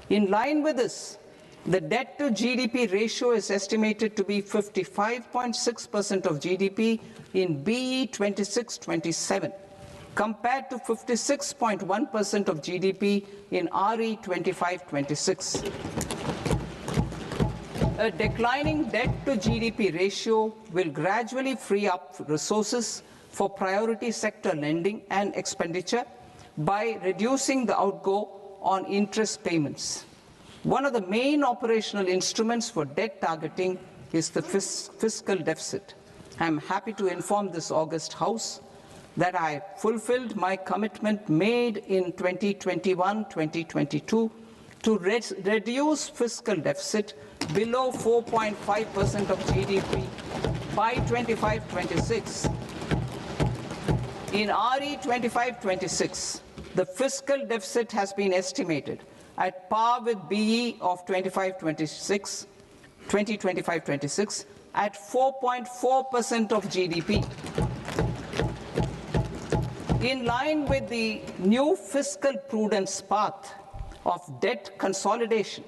In line with this, the debt to GDP ratio is estimated to be 55.6% of GDP in BE 26-27, compared to 56.1% of GDP in RE 25-26. A declining debt to GDP ratio will gradually free up resources for priority sector lending and expenditure by reducing the outgo on interest payments. One of the main operational instruments for debt targeting is the fiscal deficit. I am happy to inform this august House that I fulfilled my commitment made in 2021-2022 to reduce fiscal deficit below 4.5% of GDP by 25-26. In RE 25-26, the fiscal deficit has been estimated at par with BE of 2025-26 at 4.4% of GDP. In line with the new fiscal prudence path of debt consolidation,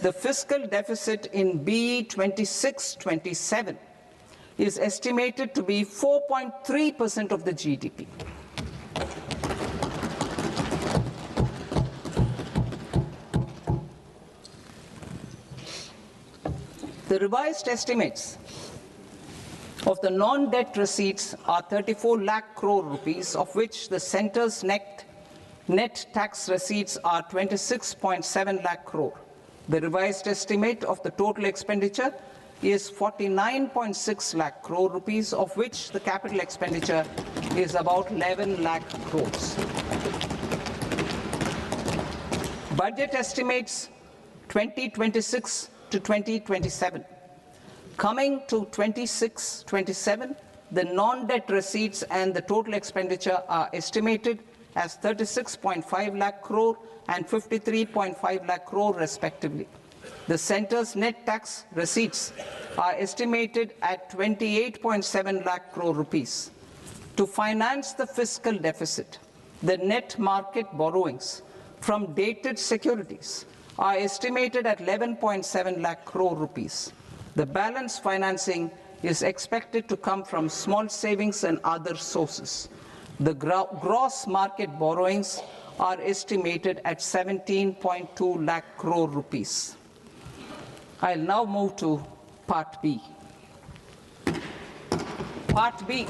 the fiscal deficit in BE 26-27 is estimated to be 4.3% of the GDP. The revised estimates of the non-debt receipts are 34 lakh crore rupees, of which the centre's net tax receipts are 26.7 lakh crore. The revised estimate of the total expenditure is 49.6 lakh crore rupees, of which the capital expenditure is about 11 lakh crores. Budget estimates 2026 to 2027. Coming to 26-27, the non-debt receipts and the total expenditure are estimated as 36.5 lakh crore and 53.5 lakh crore respectively. The centre's net tax receipts are estimated at 28.7 lakh crore rupees. To finance the fiscal deficit, the net market borrowings from dated securities are estimated at 11.7 lakh crore rupees. The balance financing is expected to come from small savings and other sources. The gross market borrowings are estimated at 17.2 lakh crore rupees. I'll now move to Part B. Part B,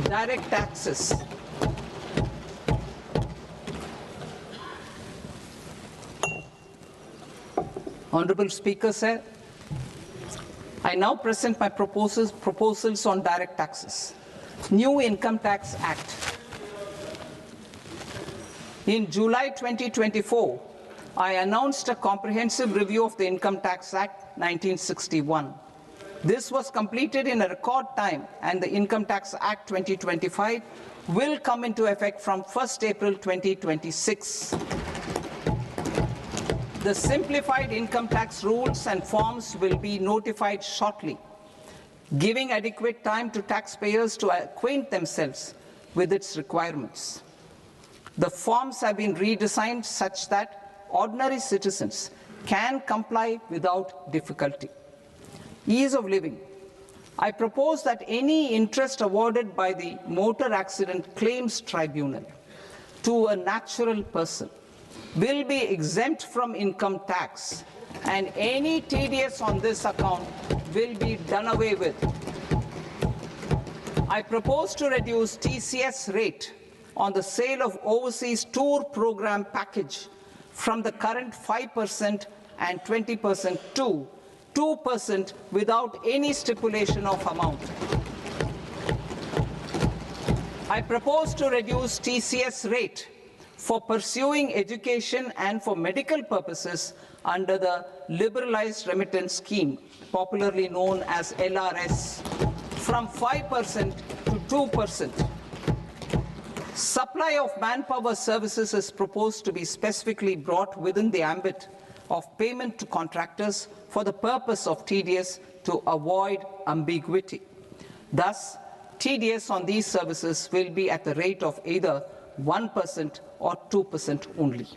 direct taxes. Honorable Speaker, sir, I now present my proposals on direct taxes. New Income Tax Act. In July 2024, I announced a comprehensive review of the Income Tax Act 1961. This was completed in a record time, and the Income Tax Act 2025 will come into effect from 1st April 2026. The simplified income tax rules and forms will be notified shortly, giving adequate time to taxpayers to acquaint themselves with its requirements. The forms have been redesigned such that ordinary citizens can comply without difficulty. Ease of living. I propose that any interest awarded by the Motor Accident Claims Tribunal to a natural person will be exempt from income tax, and any TDS on this account will be done away with. I propose to reduce TCS rate on the sale of overseas tour program package from the current 5% and 20% to 2% without any stipulation of amount. I propose to reduce TCS rate for pursuing education and for medical purposes under the Liberalized Remittance Scheme, popularly known as LRS, from 5% to 2%. Supply of manpower services is proposed to be specifically brought within the ambit of payment to contractors for the purpose of TDS to avoid ambiguity. Thus, TDS on these services will be at the rate of either 1% or 2% only.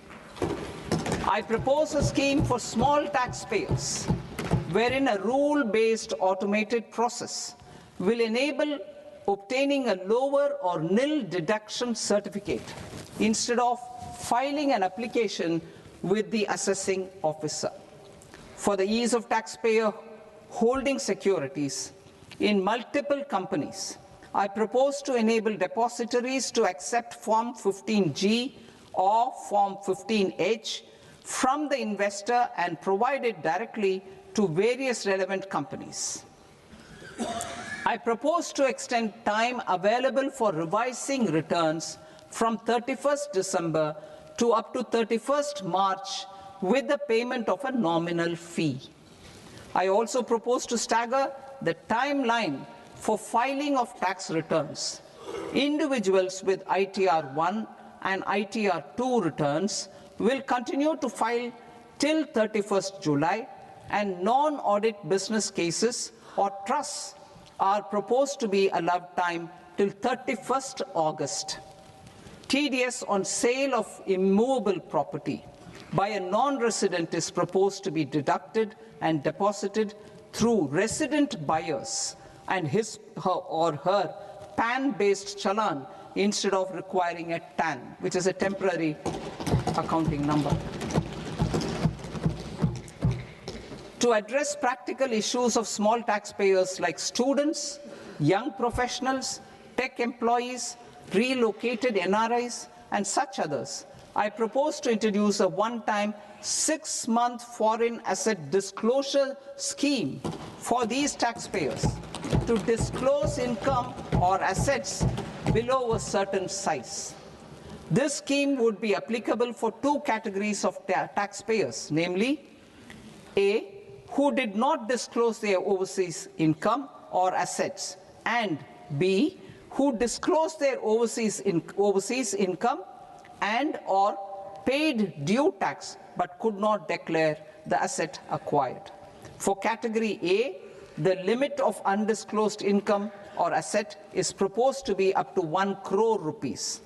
I propose a scheme for small taxpayers, wherein a rule-based automated process will enable obtaining a lower or nil deduction certificate instead of filing an application with the assessing officer. For the ease of taxpayer holding securities in multiple companies, I propose to enable depositories to accept Form 15G or Form 15H from the investor and provide it directly to various relevant companies. I propose to extend time available for revising returns from 31st December to up to 31st March with the payment of a nominal fee. I also propose to stagger the timeline for filing of tax returns. Individuals with ITR 1 and ITR 2 returns will continue to file till 31st July, and non-audit business cases or trusts are proposed to be allowed time till 31st August. TDS on sale of immovable property by a non-resident is proposed to be deducted and deposited through resident buyers and his or her PAN-based challan instead of requiring a TAN, which is a temporary accounting number. To address practical issues of small taxpayers like students, young professionals, tech employees, relocated NRIs, and such others, I propose to introduce a one-time 6-month foreign asset disclosure scheme for these taxpayers to disclose income or assets below a certain size. This scheme would be applicable for two categories of taxpayers, namely, A, who did not disclose their overseas income or assets, and B, who disclosed their overseas income and or paid due tax but could not declare the asset acquired. For category A, the limit of undisclosed income or asset is proposed to be up to 1 crore rupees.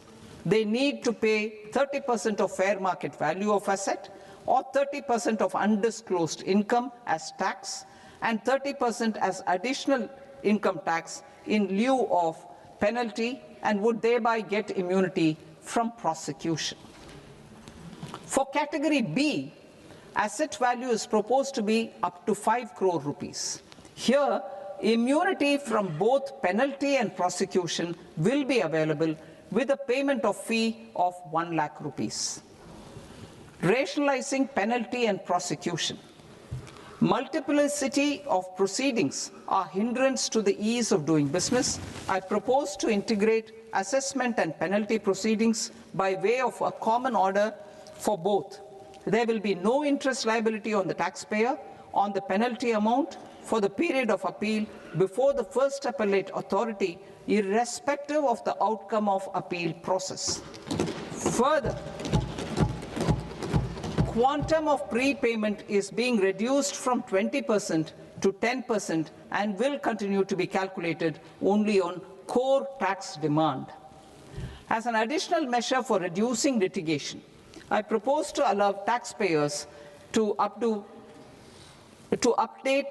they need to pay 30% of fair market value of asset or 30% of undisclosed income as tax and 30% as additional income tax in lieu of penalty, and would thereby get immunity from prosecution. For category B, asset value is proposed to be up to 5 crore rupees. Here, immunity from both penalty and prosecution will be available with a payment of fee of 1 lakh rupees. Rationalizing penalty and prosecution. Multiplicity of proceedings are hindrance to the ease of doing business. I propose to integrate assessment and penalty proceedings by way of a common order for both. There will be no interest liability on the taxpayer on the penalty amount for the period of appeal before the first appellate authority, irrespective of the outcome of appeal process. Further, quantum of prepayment is being reduced from 20% to 10% and will continue to be calculated only on core tax demand. As an additional measure for reducing litigation, I propose to allow taxpayers to update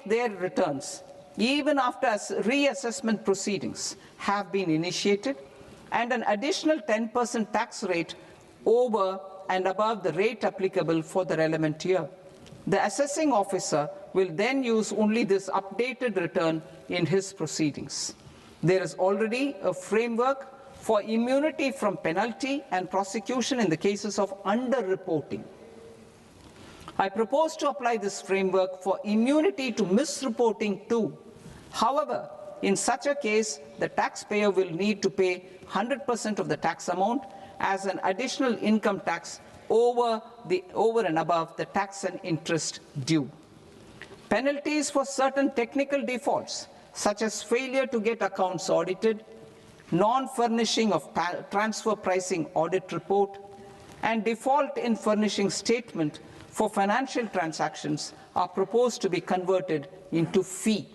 their returns even after reassessment proceedings have been initiated, and an additional 10% tax rate over and above the rate applicable for the relevant year. The assessing officer will then use only this updated return in his proceedings. There is already a framework for immunity from penalty and prosecution in the cases of underreporting. I propose to apply this framework for immunity to misreporting too. However, in such a case, the taxpayer will need to pay 100% of the tax amount as an additional income tax over and above the tax and interest due. Penalties for certain technical defaults, such as failure to get accounts audited, non-furnishing of transfer pricing audit report, and default in furnishing statement for financial transactions are proposed to be converted into fee.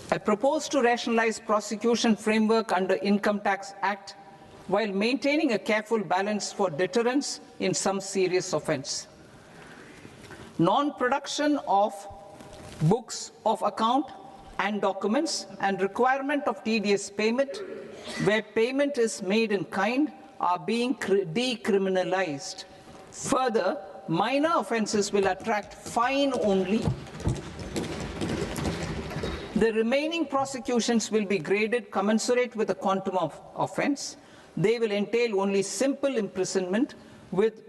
I propose to rationalize prosecution framework under Income Tax Act while maintaining a careful balance for deterrence in some serious offence. Non-production of books of account and documents and requirement of TDS payment where payment is made in kind are being decriminalized. Further, minor offences will attract fine only. The remaining prosecutions will be graded commensurate with the quantum of offence. They will entail only simple imprisonment with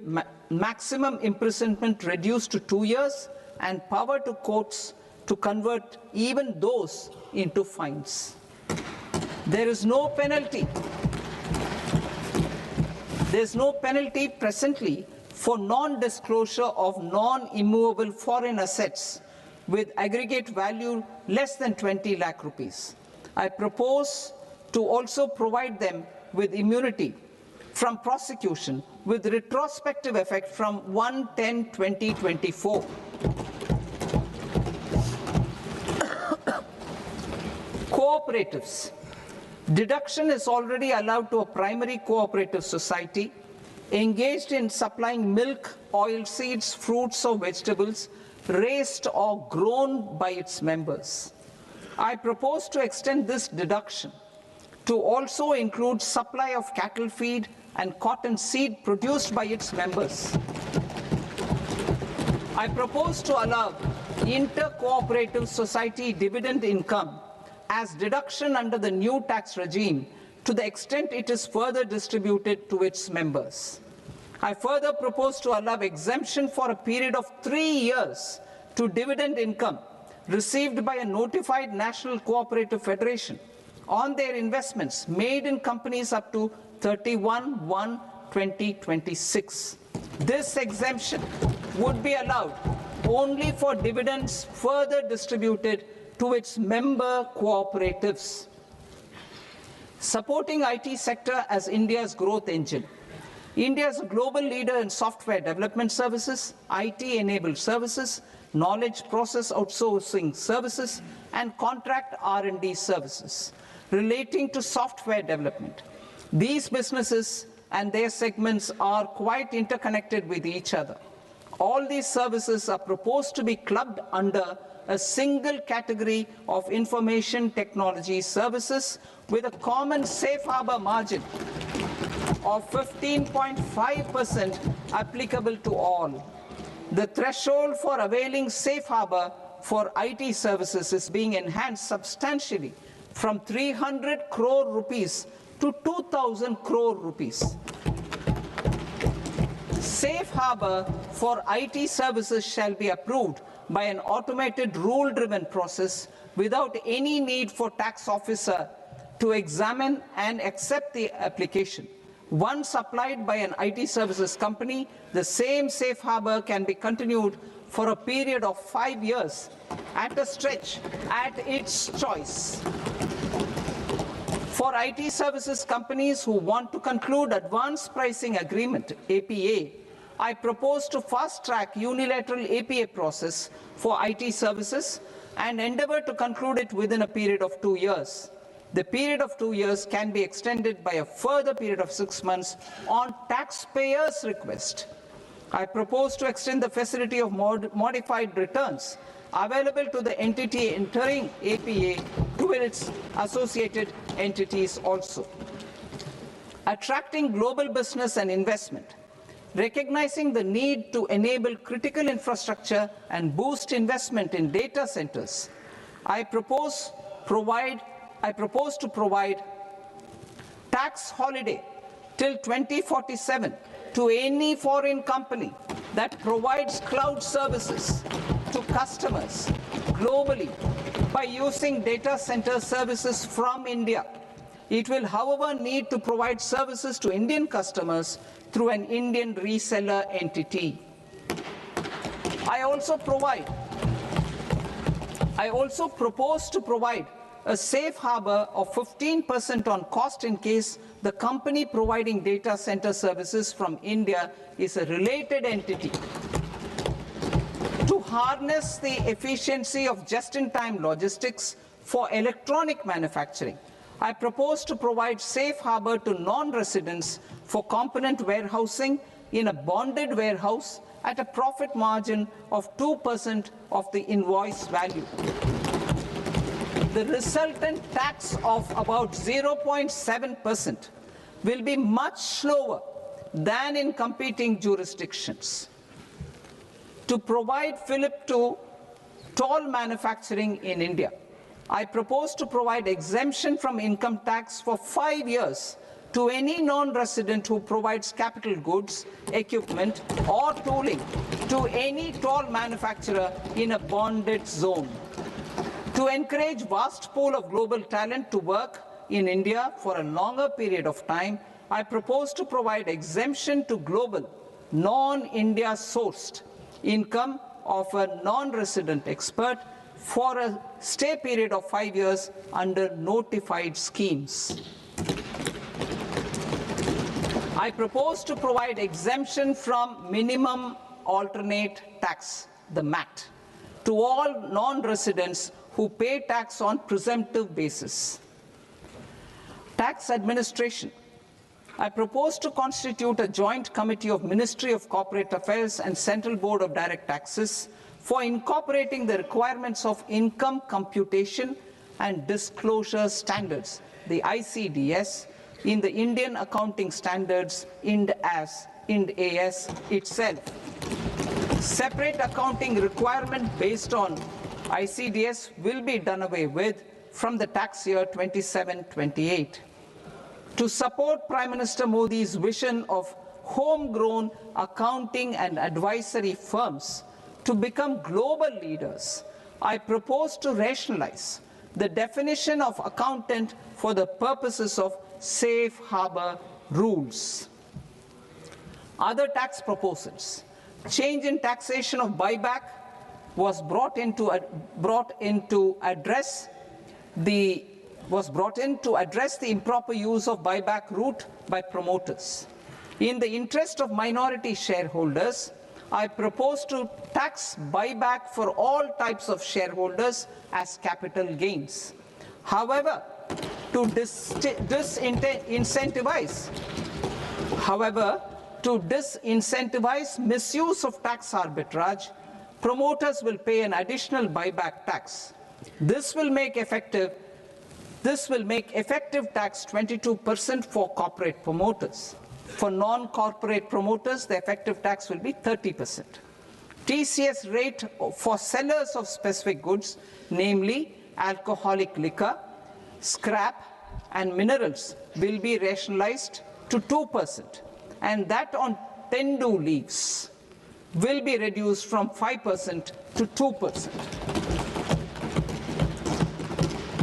maximum imprisonment reduced to 2 years and power to courts to convert even those into fines. There is no penalty. There is no penalty presently for non-disclosure of non-immovable foreign assets with aggregate value less than 20 lakh rupees. I propose to also provide them with immunity from prosecution with retrospective effect from 1/10/2024. Cooperatives. Deduction is already allowed to a primary cooperative society engaged in supplying milk, oilseeds, fruits or vegetables raised or grown by its members. I propose to extend this deduction to also include supply of cattle feed and cotton seed produced by its members. I propose to allow inter-cooperative society dividend income as deduction under the new tax regime to the extent it is further distributed to its members. I further propose to allow exemption for a period of 3 years to dividend income received by a notified national cooperative federation on their investments made in companies up to 31/1/2026. This exemption would be allowed only for dividends further distributed to its member cooperatives. Supporting IT sector as India's growth engine. India is a global leader in software development services, IT-enabled services, knowledge process outsourcing services, and contract R&D services relating to software development. These businesses and their segments are quite interconnected with each other. All these services are proposed to be clubbed under a single category of information technology services with a common safe harbor margin of 15.5% applicable to all. The threshold for availing safe harbor for IT services is being enhanced substantially from 300 crore rupees to 2,000 crore rupees. Safe harbor for IT services shall be approved by an automated rule-driven process without any need for tax officer to examine and accept the application. Once applied by an IT services company, the same safe harbor can be continued for a period of 5 years at a stretch at its choice. For IT services companies who want to conclude advanced pricing agreement, APA, I propose to fast-track unilateral APA process for IT services and endeavor to conclude it within a period of 2 years. The period of 2 years can be extended by a further period of 6 months on taxpayers' request. I propose to extend the facility of modified returns available to the entity entering APA to its associated entities also. Attracting global business and investment. Recognizing the need to enable critical infrastructure and boost investment in data centers, I propose to provide tax holiday till 2047 to any foreign company that provides cloud services to customers globally by using data center services from India. It will, however, need to provide services to Indian customers through an Indian reseller entity. I also propose to provide a safe harbor of 15% on cost in case the company providing data center services from India is a related entity. To harness the efficiency of just-in-time logistics for electronic manufacturing, I propose to provide safe harbor to non-residents for component warehousing in a bonded warehouse at a profit margin of 2% of the invoice value. The resultant tax of about 0.7% will be much lower than in competing jurisdictions. To provide fillip to toll manufacturing in India, I propose to provide exemption from income tax for 5 years to any non-resident who provides capital goods, equipment, or tooling to any toll manufacturer in a bonded zone. To encourage vast pool of global talent to work in India for a longer period of time, I propose to provide exemption to global, non-India sourced income of a non-resident expert for a stay period of 5 years under notified schemes. I propose to provide exemption from minimum alternate tax, the MAT, to all non-residents who pay tax on presumptive basis. Tax administration. I propose to constitute a joint committee of Ministry of Corporate Affairs and Central Board of Direct Taxes for incorporating the requirements of income computation and disclosure standards, the ICDS, in the Indian Accounting Standards, IND AS itself. Separate accounting requirement based on ICDS will be done away with from the tax year 27-28. To support Prime Minister Modi's vision of homegrown accounting and advisory firms to become global leaders, I propose to rationalize the definition of accountant for the purposes of safe harbor rules. Other tax proposals. Change in taxation of buyback was brought in to address the improper use of buyback route by promoters. In the interest of minority shareholders, I propose to tax buyback for all types of shareholders as capital gains. However, to disincentivize misuse of tax arbitrage, promoters will pay an additional buyback tax. This will make effective tax 22% for corporate promoters. For non-corporate promoters, the effective tax will be 30%. TCS rate for sellers of specific goods, namely alcoholic liquor, scrap, and minerals, will be rationalized to 2%, and that on tendu leaves will be reduced from 5% to 2%.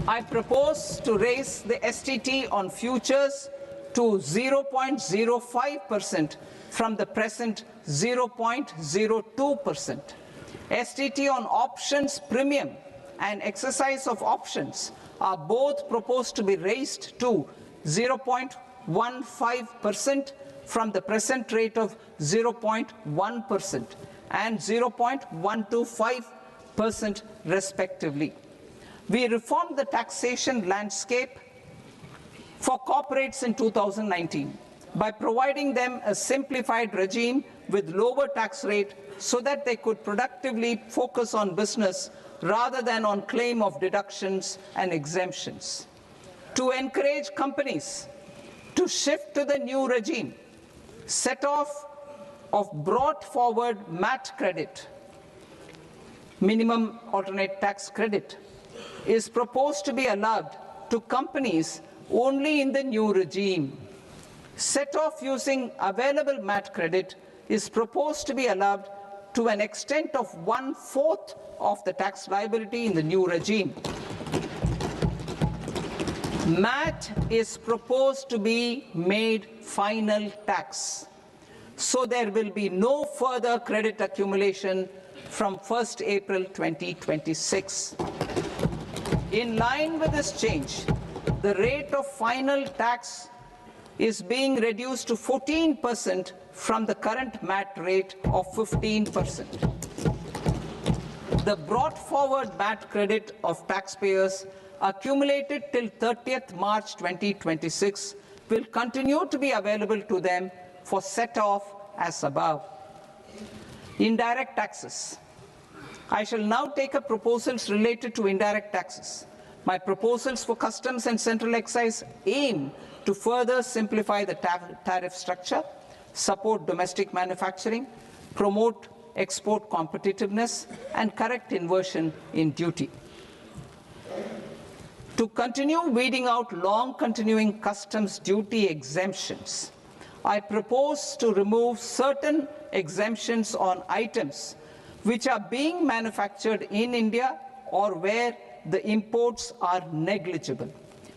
I propose to raise the STT on futures to 0.05% from the present 0.02%. STT on options premium and exercise of options are both proposed to be raised to 0.15% from the present rate of 0.1% and 0.125% respectively. We reformed the taxation landscape for corporates in 2019 by providing them a simplified regime with lower tax rate so that they could productively focus on business rather than on claim of deductions and exemptions. To encourage companies to shift to the new regime, set-off of brought forward MAT credit, minimum alternate tax credit, is proposed to be allowed to companies only in the new regime. Set-off using available MAT credit is proposed to be allowed to an extent of 1/4 of the tax liability in the new regime. MAT is proposed to be made final tax, so there will be no further credit accumulation from 1st April 2026. In line with this change, the rate of final tax is being reduced to 14% from the current MAT rate of 15%. The brought forward MAT credit of taxpayers accumulated till 30th March 2026 will continue to be available to them for set-off as above. Indirect taxes. I shall now take up proposals related to indirect taxes. My proposals for customs and central excise aim to further simplify the tariff structure, support domestic manufacturing, promote export competitiveness, and correct inversion in duty. To continue weeding out long-continuing customs duty exemptions, I propose to remove certain exemptions on items which are being manufactured in India or where the imports are negligible.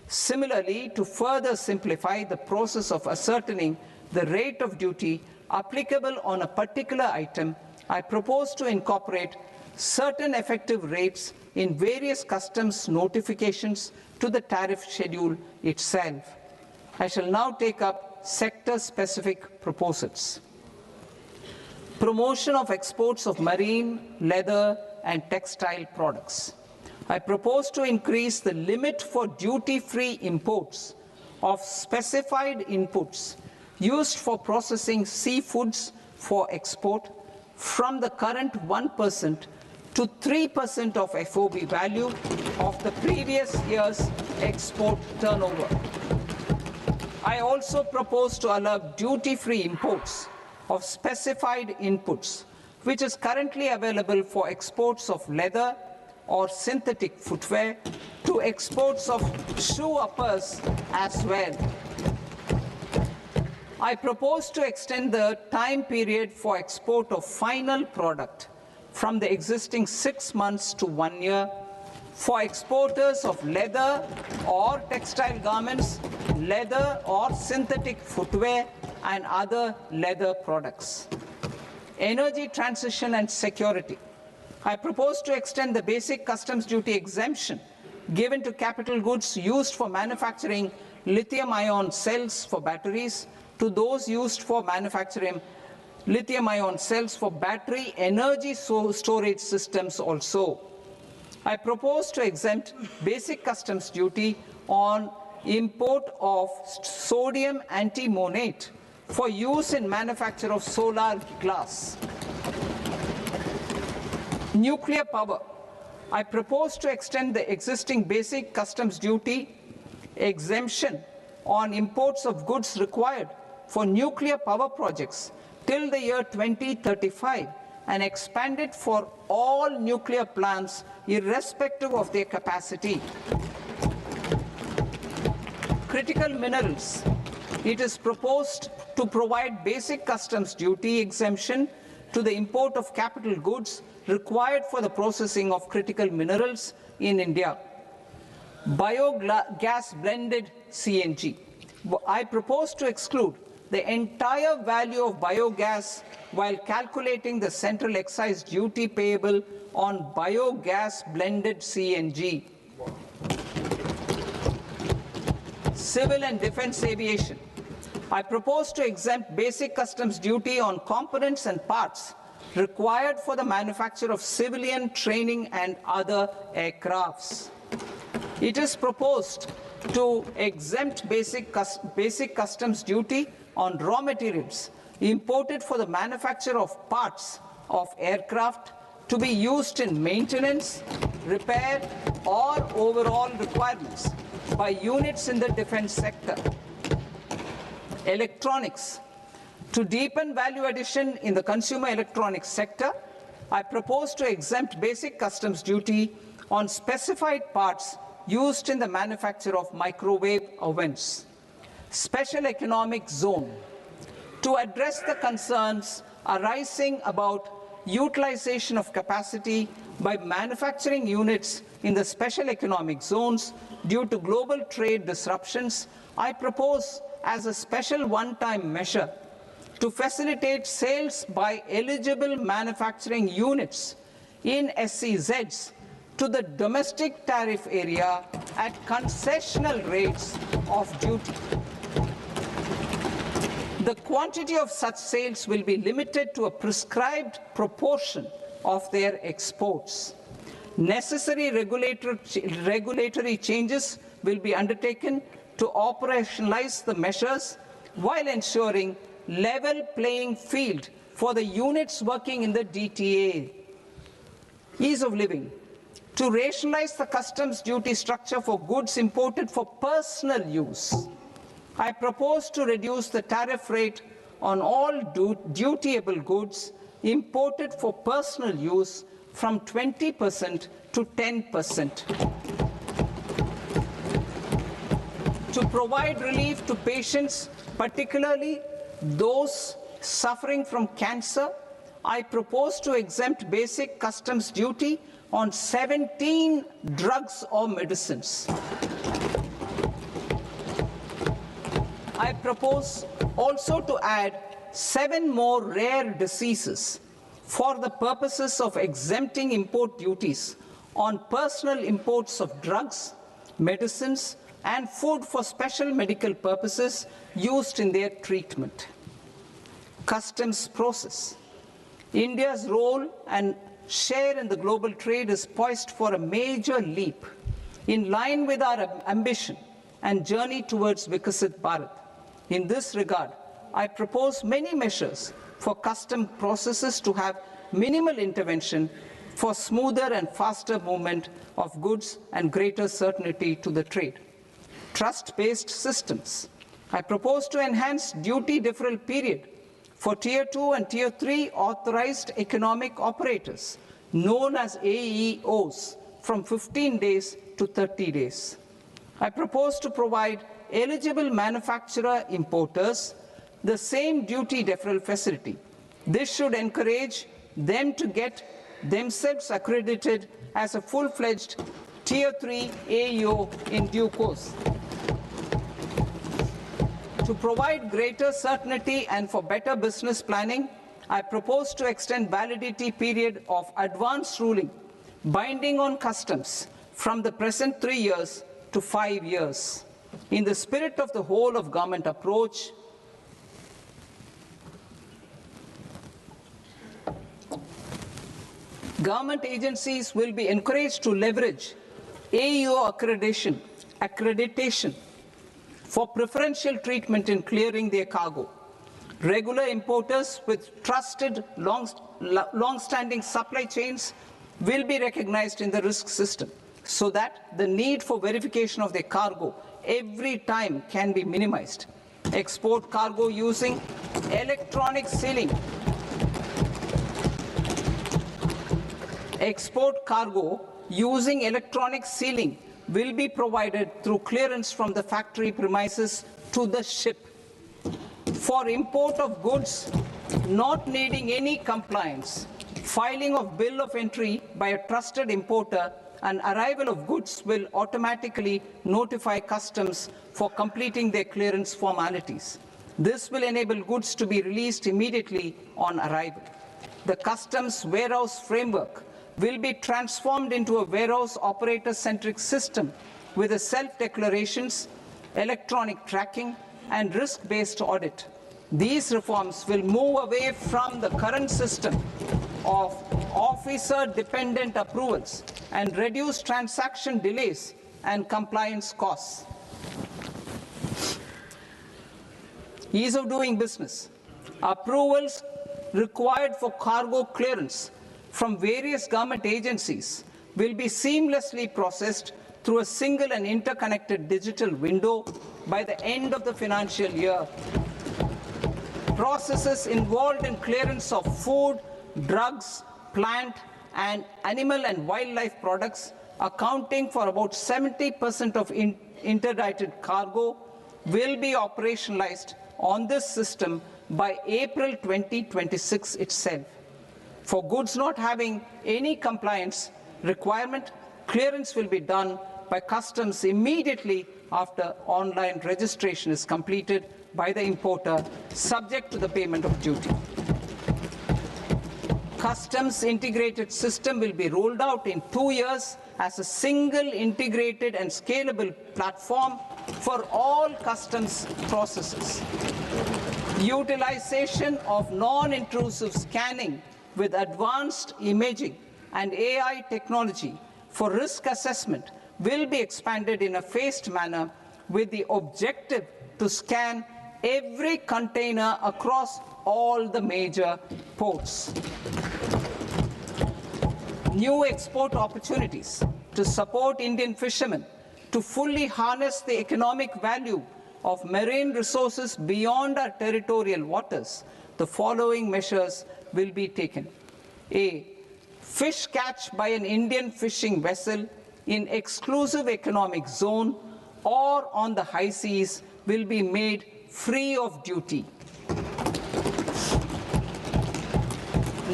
Similarly, to further simplify the process of ascertaining the rate of duty applicable on a particular item, I propose to incorporate certain effective rates in various customs notifications to the tariff schedule itself. I shall now take up sector-specific proposals. Promotion of exports of marine, leather, and textile products. I propose to increase the limit for duty-free imports of specified inputs used for processing seafoods for export from the current 1% to 3% of FOB value of the previous year's export turnover. I also propose to allow duty-free imports of specified inputs, which is currently available for exports of leather or synthetic footwear, to exports of shoe uppers as well. I propose to extend the time period for export of final product from the existing 6 months to 1 year for exporters of leather or textile garments, leather or synthetic footwear, and other leather products. Energy transition and security. I propose to extend the basic customs duty exemption given to capital goods used for manufacturing lithium-ion cells for batteries to those used for manufacturing lithium-ion cells for battery energy storage systems also. I propose to exempt basic customs duty on import of sodium antimonate for use in manufacture of solar glass. Nuclear power. I propose to extend the existing basic customs duty exemption on imports of goods required for nuclear power projects till the year 2035 and expand it for all nuclear plants irrespective of their capacity. Critical minerals. It is proposed to provide basic customs duty exemption to the import of capital goods required for the processing of critical minerals in India. Biogas blended CNG. I propose to exclude the entire value of biogas while calculating the central excise duty payable on biogas blended CNG. Civil and defense aviation. I propose to exempt basic customs duty on components and parts required for the manufacture of civilian training and other aircrafts. It is proposed to exempt basic customs duty on raw materials imported for the manufacture of parts of aircraft to be used in maintenance, repair, or overall requirements by units in the defense sector. Electronics. To deepen value addition in the consumer electronics sector, I propose to exempt basic customs duty on specified parts used in the manufacture of microwave ovens. Special economic zone. To address the concerns arising about utilization of capacity by manufacturing units in the special economic zones due to global trade disruptions, I propose as a special one-time measure to facilitate sales by eligible manufacturing units in SEZs to the domestic tariff area at concessional rates of duty. The quantity of such sales will be limited to a prescribed proportion of their exports. Necessary regulatory changes will be undertaken to operationalize the measures while ensuring level playing field for the units working in the DTA. Ease of living. To rationalize the customs duty structure for goods imported for personal use, I propose to reduce the tariff rate on all dutiable goods imported for personal use from 20% to 10%. To provide relief to patients, particularly those suffering from cancer, I propose to exempt basic customs duty on 17 drugs or medicines. I propose also to add 7 more rare diseases for the purposes of exempting import duties on personal imports of drugs, medicines, and food for special medical purposes used in their treatment. Customs process. India's role and share in the global trade is poised for a major leap in line with our ambition and journey towards Vikasit Bharat. In this regard, I propose many measures for custom processes to have minimal intervention for smoother and faster movement of goods and greater certainty to the trade. Trust-based systems. I propose to enhance duty deferral period for Tier 2 and Tier 3 authorized economic operators, known as AEOs, from 15 days to 30 days. I propose to provide eligible manufacturer importers the same duty deferral facility. This should encourage them to get themselves accredited as a full-fledged Tier 3 AEO in due course. To provide greater certainty and for better business planning, I propose to extend validity period of advance ruling binding on customs from the present 3 years to 5 years. In the spirit of the whole of government approach, Government agencies will be encouraged to leverage AEO accreditation for preferential treatment in clearing their cargo. Regular importers with trusted, long-standing supply chains will be recognized in the risk system so that the need for verification of their cargo every time can be minimized. Export cargo using electronic sealing. Export cargo using electronic sealing will be provided through clearance from the factory premises to the ship. For import of goods not needing any compliance, filing of bill of entry by a trusted importer and arrival of goods will automatically notify customs for completing their clearance formalities. This will enable goods to be released immediately on arrival. The customs warehouse framework will be transformed into a warehouse operator-centric system with a self-declarations, electronic tracking, and risk-based audit. These reforms will move away from the current system of officer-dependent approvals and reduce transaction delays and compliance costs. Ease of doing business. Approvals required for cargo clearance from various government agencies will be seamlessly processed through a single and interconnected digital window by the end of the financial year. Processes involved in clearance of food, drugs, plant, and animal and wildlife products, accounting for about 70% of interdicted cargo, will be operationalized on this system by April 2026 itself. For goods not having any compliance requirement, clearance will be done by customs immediately after online registration is completed by the importer, subject to the payment of duty. Customs integrated system will be rolled out in 2 years as a single integrated and scalable platform for all customs processes. Utilization of non-intrusive scanning with advanced imaging and AI technology for risk assessment will be expanded in a phased manner with the objective to scan every container across all the major ports. New export opportunities to support Indian fishermen to fully harness the economic value of marine resources beyond our territorial waters. The following measures will be taken. A. Fish catch by an Indian fishing vessel in exclusive economic zone or on the high seas will be made free of duty.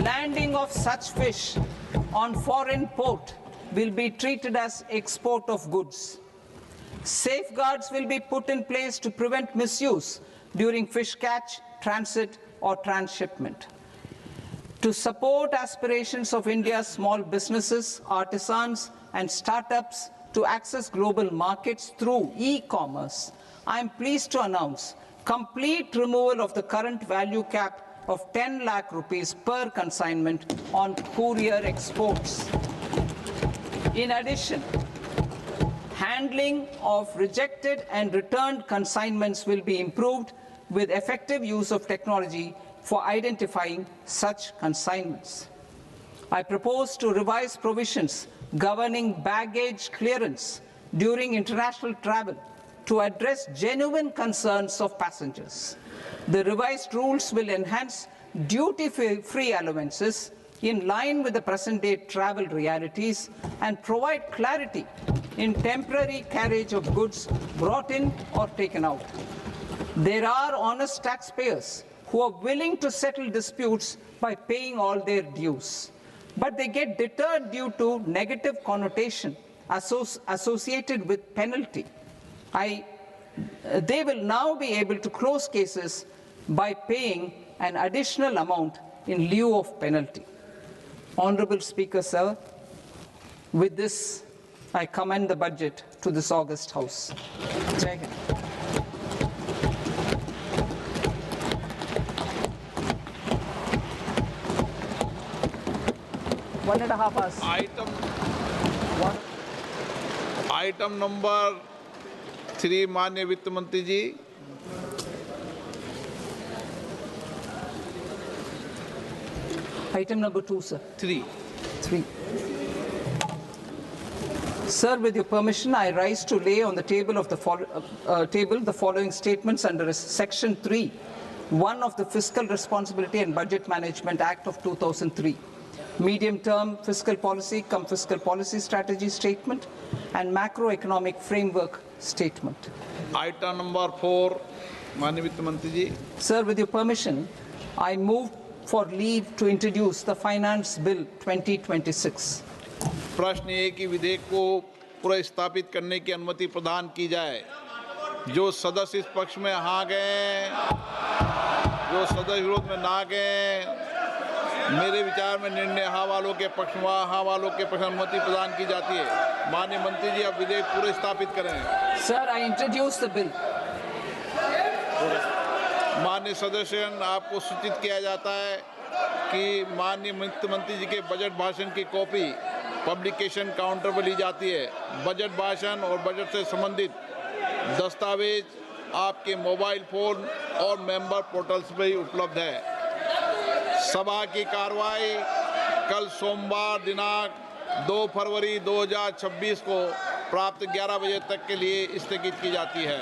Landing of such fish on foreign port will be treated as export of goods. Safeguards will be put in place to prevent misuse during fish catch, transit, or transshipment. To support aspirations of India's small businesses, artisans, and startups to access global markets through e-commerce, I am pleased to announce complete removal of the current value cap of 10 lakh rupees per consignment on courier exports. In addition, handling of rejected and returned consignments will be improved with effective use of technology for identifying such consignments. I propose to revise provisions governing baggage clearance during international travel to address genuine concerns of passengers. The revised rules will enhance duty-free allowances in line with the present-day travel realities and provide clarity in temporary carriage of goods brought in or taken out. There are honest taxpayers who are willing to settle disputes by paying all their dues, but they get deterred due to negative connotation associated with penalty. They will now be able to close cases by paying an additional amount in lieu of penalty. Honorable Speaker, sir, with this, I commend the budget to this august House. Jai Hind. 1.5 hours. Item number 3 माननीय वित्त मंत्री जी। Item number 2, sir. 3। 3. Sir, with your permission, I rise to lay on the table of the following statements under Section 3, 1 of the Fiscal Responsibility and Budget Management Act of 2003, medium-term fiscal policy cum fiscal policy strategy statement, and macroeconomic framework statement. Item number 4 माननीय वित्त मंत्री जी। Sir, with your permission, I move for leave to introduce the Finance Bill 2026. प्रश्न ये कि विधेयक को पुनर्स्थापित करने की अनुमति प्रदान की जाए। जो सदस्य इस पक्ष में हाँ गए, जो सदस्य विरोध में ना गए, मेरे विचार में निर्णय हाँ वालों के पक्ष में, हाँ वालों के पक्ष में अनुमति प्रदान की जाती है। माननीय मंत्री जी, अब विधेयक पुनर्स्थापित करें। Sir, I introduce the bill. माननीय सदस्यगण, आपको सूचित किया जाता है कि माननीय वित्त मंत्री जी के बजट भाषण की कॉपी पब्लिकेशन काउंटर पर ली जाती है। बजट भाषण और बजट से संबंधित दस्तावेज आपके मोबाइल फोन और मेंबर पोर्टल्स पर ही उपलब्ध है। सभा की कार्रवाई कल सोमवार दिनांक 2 फरवरी 2026 को प्राप्त 11 बजे तक के लिए स्थगित की जाती है।